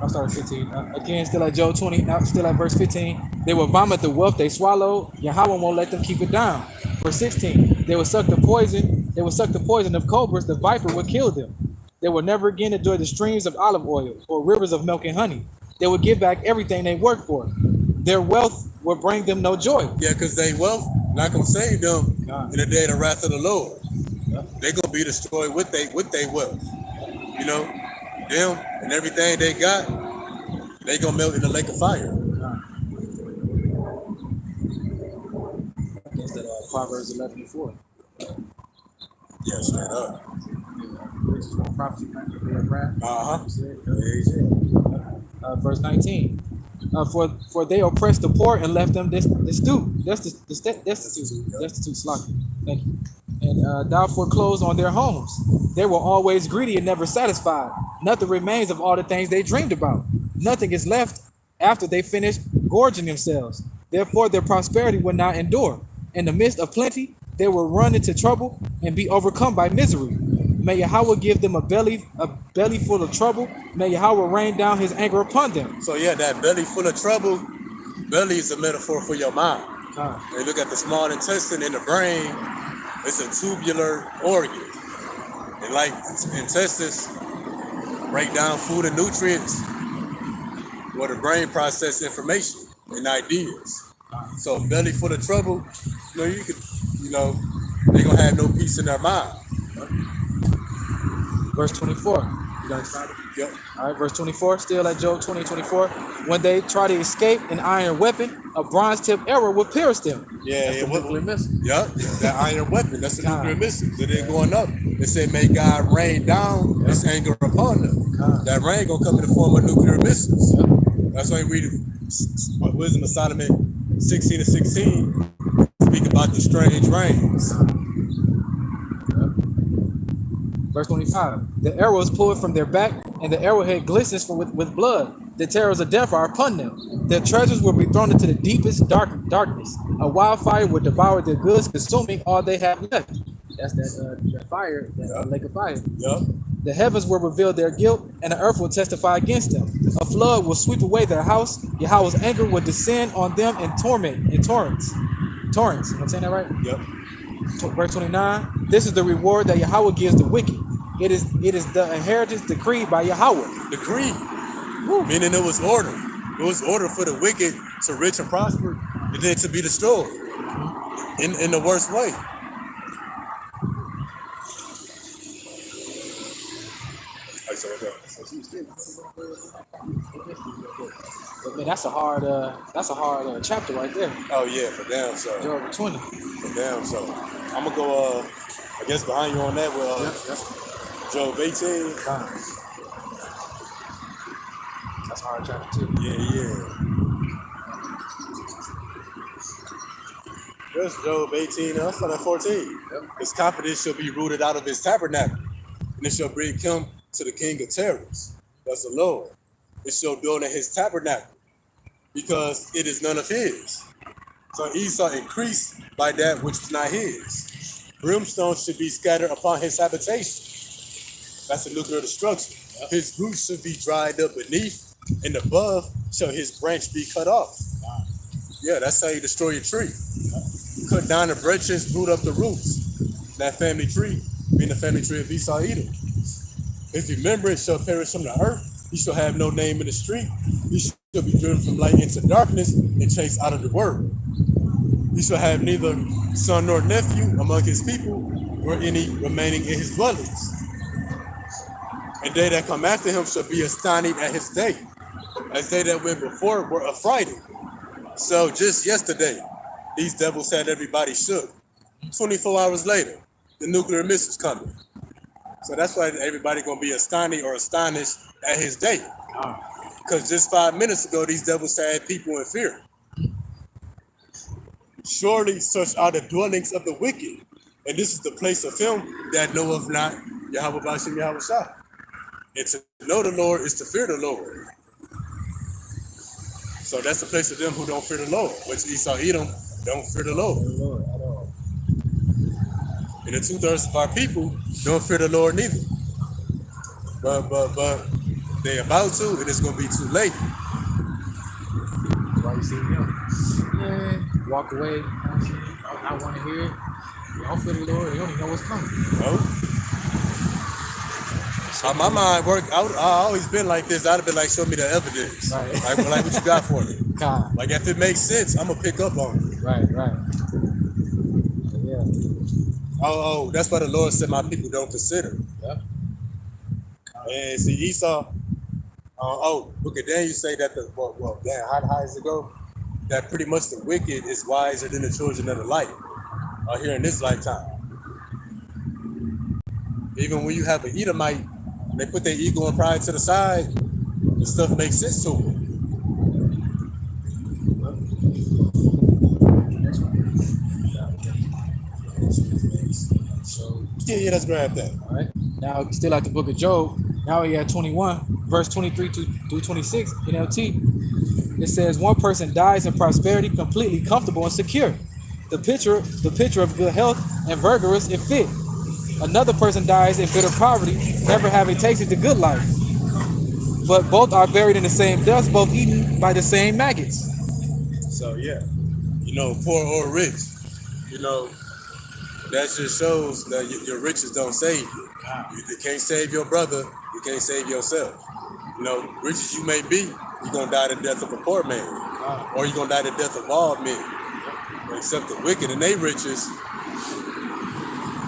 I'll start at 15. Again, still at Job 20. Now, still at verse 15. They will vomit the wealth they swallow. Yahweh won't let them keep it down. Verse 16. They will suck the poison. They will suck the poison of cobras. The viper will kill them. They will never again enjoy the streams of olive oil or rivers of milk and honey. They will give back everything they worked for. Their wealth will bring them no joy.
Yeah, because they wealth not gonna save them in the day of the wrath of the Lord. They gonna be destroyed with they wealth. You know, them and everything they got, they gonna melt in the lake of fire.
That's that Proverbs 11:4.
Yeah, straight up.
which is from prophecy, of wrath.
Uh-huh.
Verse 19. For they oppressed the poor and left them destitute. Slack. Thank you. And thou foreclosed on their homes. They were always greedy and never satisfied. Nothing remains of all the things they dreamed about. Nothing is left after they finish gorging themselves. Therefore, their prosperity will not endure. In the midst of plenty, they will run into trouble and be overcome by misery. May Yahweh give them a belly full of trouble. May Yahweh rain down his anger upon them.
So yeah, that belly full of trouble, belly is a metaphor for your mind. When you look at the small intestine in the brain, it's a tubular organ. And like intestines break down food and nutrients, where the brain process information and ideas. So a belly full of trouble, they gonna have no peace in their mind.
Verse 24. You got excited?
Yep.
All right, verse 24, still at Job 20:24. When they try to escape an iron weapon, a bronze-tipped arrow will pierce them.
Yeah,
That's the nuclear missile.
Yep, that iron weapon. That's the nuclear missile. It ain't going up. It said, "May God rain down His anger upon them." That rain gonna come in the form of nuclear missiles.
Yep.
That's why we read Wisdom of Solomon 16:16 speak about the strange rains.
Verse 25. The arrow is pulled from their back, and the arrowhead glistens with blood. The terrors of death are upon them. Their treasures will be thrown into the deepest darkness. A wildfire will devour their goods, consuming all they have left. That's that fire, that lake of fire.
Yep.
The heavens will reveal their guilt, and the earth will testify against them. A flood will sweep away their house. Yahweh's anger will descend on them in torrents. Torrents. Am I saying that right?
Yep.
Verse 29. This is the reward that Yahweh gives the wicked. It is the inheritance decreed by Yahweh.
Decree. Meaning it was ordered. It was ordered for the wicked to rich and prosper, and then to be destroyed in the worst way.
But man, that's a hard chapter right there.
Oh yeah, for damn so.
Job 20.
For damn so. I'm gonna go I guess behind you on that with Job 18.
That's a hard chapter too.
Yeah. There's Job 18, I'm starting at 14.
Yep.
His confidence shall be rooted out of his tabernacle, and it shall bring him to the king of terrors. That's the Lord. It shall build in his tabernacle, because it is none of his. So Esau increased by that which was not his. Brimstone should be scattered upon his habitation. That's the nuclear destruction. His roots should be dried up beneath, and above shall his branch be cut off. Yeah, that's how you destroy your tree. Cut down the branches, root up the roots. That family tree being the family tree of Esau Edom. His remembrance shall perish from the earth. He shall have no name in the street. He shall be driven from light into darkness and chased out of the world. He shall have neither son nor nephew among his people, nor any remaining in his dwellings. And they that come after him shall be astonished at his day, as they that went before were affrighted. So just yesterday, these devils had everybody shook. 24 hours later, the nuclear missiles coming. So that's why everybody gonna be astonished at his day. Because just 5 minutes ago, these devils had people in fear. Surely such are the dwellings of the wicked, and this is the place of him that knoweth not Yahweh Bashim Yahweh Shah. And to know the Lord is to fear the Lord. So that's the place of them who don't fear the Lord, which Esau Edom don't fear the Lord. And the 2/3 of our people don't fear the Lord neither. But they about to, and it's gonna be too late.
Why you see him? Walk away. I want to hear it. You don't feel the Lord. You don't even know what's coming.
No. How my mind work, I always been like this. I'd have been like, show me the evidence.
Right.
Like what you got for me.
God.
Like if it makes sense, I'm gonna pick up on it.
Right. Yeah.
Oh, that's why the Lord said my people don't consider.
Yep.
And see Esau. Look at then you say that how does it go? That pretty much the wicked is wiser than the children of the light here in this lifetime. Even when you have an Edomite, they put their ego and pride to the side, the stuff makes sense to them.
So,
Yeah, let's grab that.
all right. Now, still at the book of Job. Now we got 21, verse 23 through 26, NLT. It says, one person dies in prosperity, completely comfortable and secure. The picture of good health and vigorous and fit. Another person dies in bitter poverty, never having tasted the good life. But both are buried in the same dust, both eaten by the same maggots.
So yeah, poor or rich, that just shows that your riches don't save you. You can't save your brother, you can't save yourself. Rich as you may be, you're gonna die the death of a poor man, or you're gonna die the death of all men, except the wicked and they riches.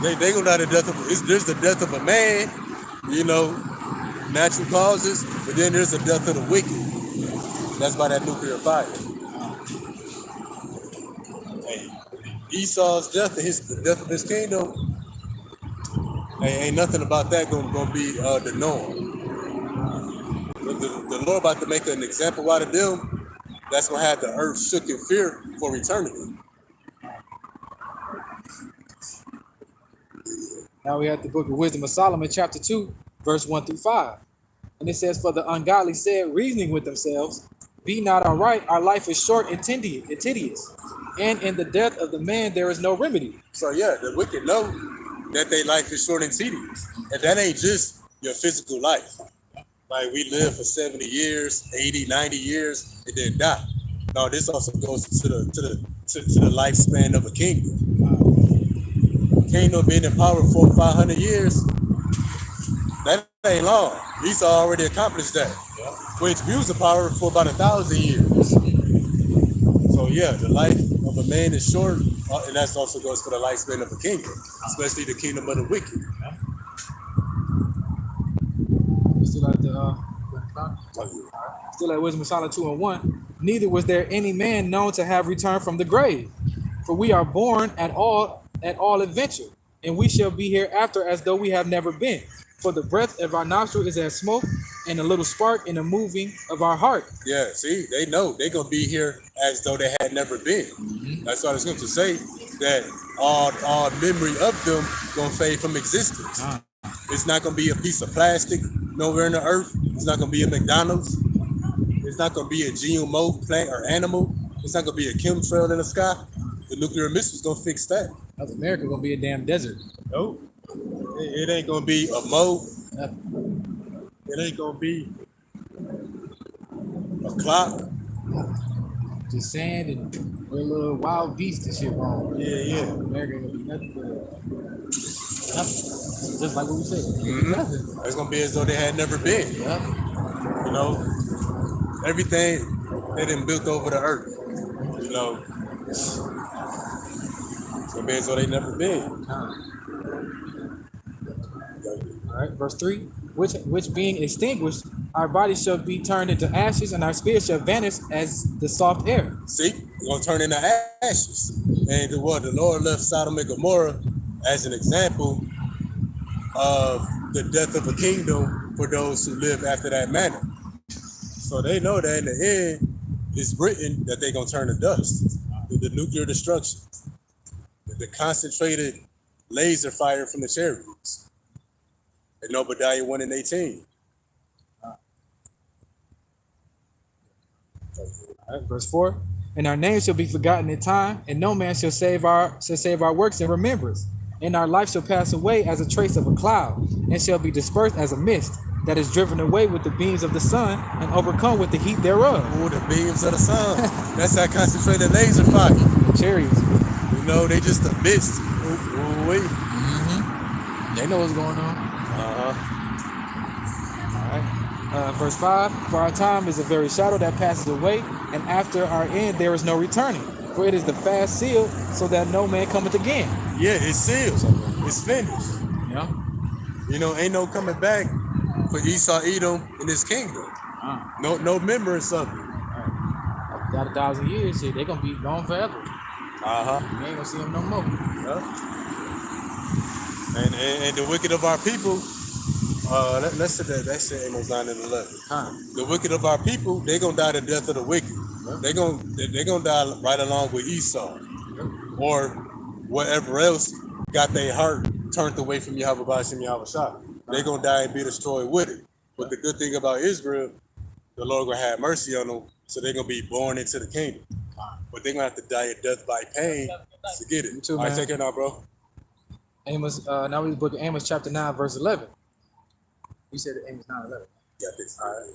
They gonna die the death of. There's the death of a man, natural causes, but then there's the death of the wicked. That's by that nuclear fire. Hey, Esau's death, the death of his kingdom, ain't nothing about that gonna be the norm. The Lord about to make an example out of them. That's gonna have the earth shook in fear for eternity.
Now we have the book of Wisdom of Solomon, chapter 2, verse 1 through 5. And it says, for the ungodly said, reasoning with themselves, be not all right, our life is short and tedious, and in the death of the man there is no remedy.
So yeah, the wicked know that their life is short and tedious. And that ain't just your physical life. Like we live for 70 years, 80, 90 years, and then die. No, this also goes to the lifespan of a kingdom. Kingdom being in power for 500 years, that ain't long. Esau already accomplished that. Which views the power for about 1,000 years. So yeah, the life of a man is short, and that also goes for the lifespan of a kingdom, especially the kingdom of the wicked.
Still at Wisdom of Solomon 2 and 1. Neither was there any man known to have returned from the grave, for we are born at all adventure, and we shall be hereafter as though we have never been. For the breath of our nostril is as smoke, and a little spark in the moving of our heart.
Yeah, see, they know they're gonna be here as though they had never been. That's why the scripture say that all memory of them gonna fade from existence. It's not gonna be a piece of plastic nowhere in the earth. It's not gonna be a McDonald's. It's not gonna be a GMO plant or animal. It's not gonna be a chemtrail in the sky. The nuclear missile's gonna fix that.
South America gonna be a damn desert.
Nope. It ain't gonna be a moat. It ain't gonna be a clock.
Just sand and little wild beasts and shit wrong.
Yeah.
America gonna be nothing but nothing. Just like what we said. Nothing.
It's gonna be as though they had never been.
Yeah.
Everything they done built over the earth. It's gonna be as though they never been.
All right, verse 3. Which being extinguished, our bodies shall be turned into ashes, and our spirits shall vanish as the soft air.
See, we're gonna turn into ashes. And the Lord left Sodom and Gomorrah as an example of the death of a kingdom for those who live after that manner. So they know that in the end, it's written that they're gonna turn to dust. The nuclear destruction, the concentrated laser fire from the chariots. In Obadiah 1 and 18.
All right, verse 4. And our names shall be forgotten in time, and no man shall save our works in remembrance. And our life shall pass away as a trace of a cloud, and shall be dispersed as a mist that is driven away with the beams of the sun and overcome with the heat thereof.
Oh, the beams of the sun. That's that concentrated laser fire.
Chariots.
They just a mist. Wait.
They know what's going on. Verse 5, for our time is a very shadow that passes away, and after our end there is no returning. For it is the fast sealed, so that no man cometh again.
Yeah, it's sealed. It's finished.
Yeah.
Ain't no coming back for Esau, Edom, in his kingdom. No remembrance of it.
Got 1,000 years, shit, they gonna be gone forever. You ain't gonna see them no more.
Yeah. And the wicked of our people, let's say that's Amos 9 and 11. The wicked of our people, they gonna die the death of the wicked. They gonna die right along with Esau, or whatever else got their heart turned away from Yahweh Bashim Yahweh Shah. They gonna die and be destroyed with it. But the good thing about Israel, the Lord gonna have mercy on them, so they're gonna be born into the kingdom. But they're gonna have to die a death by pain to get it.
You too,
All right,
man.
take care now, bro.
Amos, now we book of Amos chapter 9, verse 11. You said Amos 9:11.
Yeah, this. All right.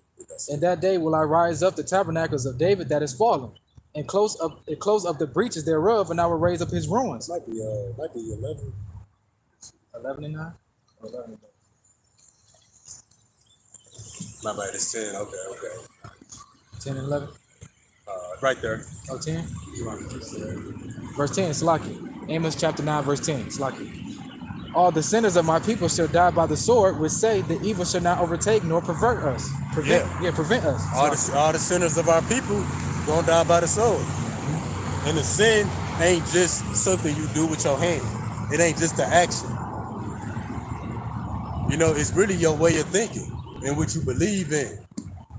In that day will I rise up the tabernacles of David that is fallen, and close up the breaches thereof, and I will raise up his ruins.
Might be 11.
11 and 9? Or 11 and 9?
My bad, it's 10. Okay.
10 and 11?
Right there.
Oh, 10? Verse 10, Salaki. Amos chapter 9, verse 10, Salaki. All the sinners of my people shall die by the sword, which say the evil shall not overtake nor pervert us. Prevent us.
All the sinners of our people gonna die by the sword. And the sin ain't just something you do with your hand. It ain't just the action. You know, it's really your way of thinking and what you believe in.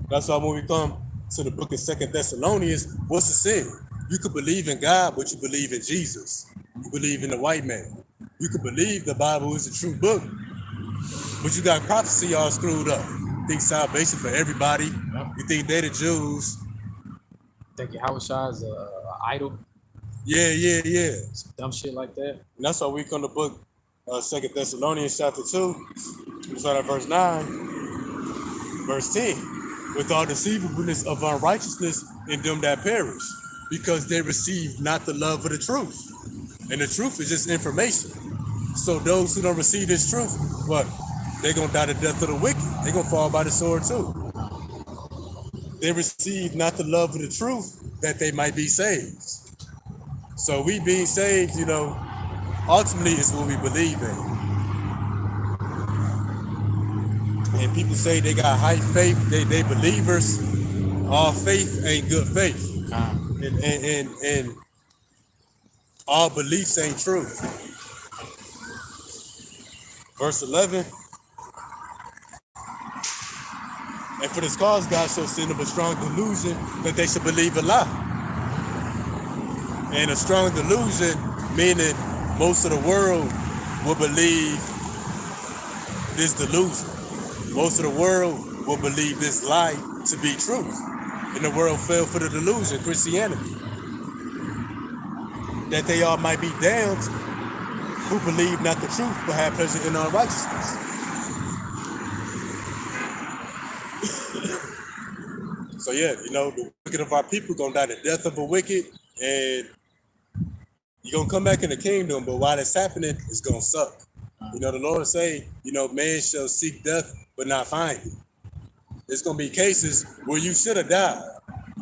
That's why when we come to the book of 2 Thessalonians, what's the sin? You could believe in God, but you believe in Jesus. You believe in the white man. You could believe the Bible is a true book, but you got prophecy all screwed up. You think salvation for everybody. You think they the Jews.
Think Yahweh Shah is an idol.
Yeah.
Some dumb shit like that.
And that's why we come to book 2 Thessalonians chapter 2. We start at verse 9, verse 10. With all deceivableness of unrighteousness in them that perish, because they receive not the love of the truth. And the truth is just information. So those who don't receive this truth, what? They're going to die the death of the wicked. They're going to fall by the sword too. They receive not the love of the truth that they might be saved. So we being saved, you know, ultimately is what we believe in. And people say they got high faith, they believers. All faith ain't good faith. And all beliefs ain't true. Verse 11. And for this cause God shall send them a strong delusion that they should believe a lie. And a strong delusion meaning most of the world will believe this delusion. Most of the world will believe this lie to be truth. And the world fell for the delusion, Christianity. That they all might be damned who believe not the truth but have pleasure in unrighteousness. So yeah, you know, the wicked of our people gonna die the death of a wicked, and you're gonna come back in the kingdom, but while it's happening, it's gonna suck. You know, the Lord say, you know, man shall seek death but not find it. There's gonna be cases where you should have died.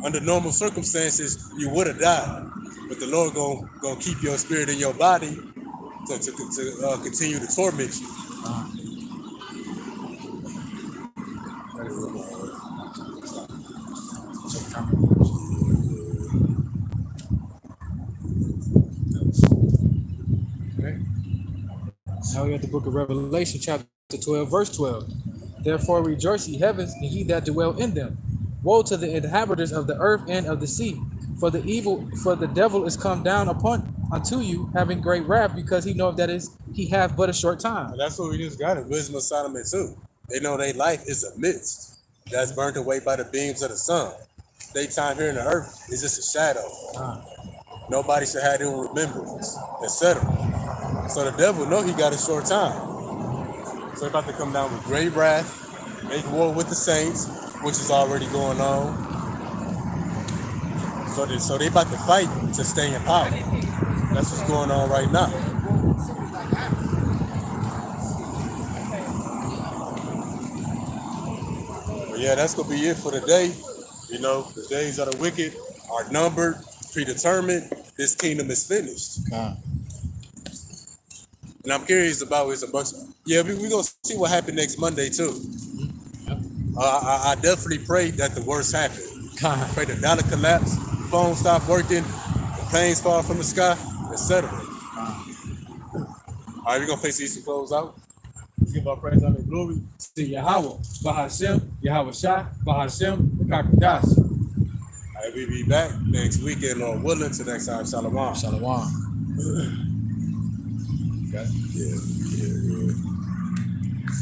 Under normal circumstances, you would have died. But the Lord gonna keep your spirit in your body to continue to torment you.
Okay. Now we at the book of Revelation, chapter 12, verse 12. Therefore rejoice, ye heavens, and ye that dwell in them. Woe to the inhabitants of the earth and of the sea, for the devil is come down unto you, having great wrath, because he knoweth that he hath but a short time.
And that's what we just got in Wisdom of Solomon too. They know their life is a mist that's burnt away by the beams of the sun. Their time here on the earth is just a shadow. Nobody should have them remembrance, etc. So the devil know he got a short time. So he's about to come down with great wrath, make war with the saints, which is already going on. So they about to fight to stay in power. That's what's going on right now. But yeah, that's gonna be it for today. You know, the days of the wicked are numbered, predetermined. This kingdom is finished. And I'm curious about it's a bunch of, we're gonna see what happened next Monday too. I definitely pray that the worst happened. Pray the dollar collapse, phone stop working, the planes fall from the sky, etc. All right, we're gonna face East and close out. Let's give our praise, honor, and glory.
To Yahweh, Bahashem, Yahweh Shah, Bahashem, Kakadas.
All right, we be back next weekend, Lord willing. Till next time, Shalom.
Shalom.
Okay. Yeah.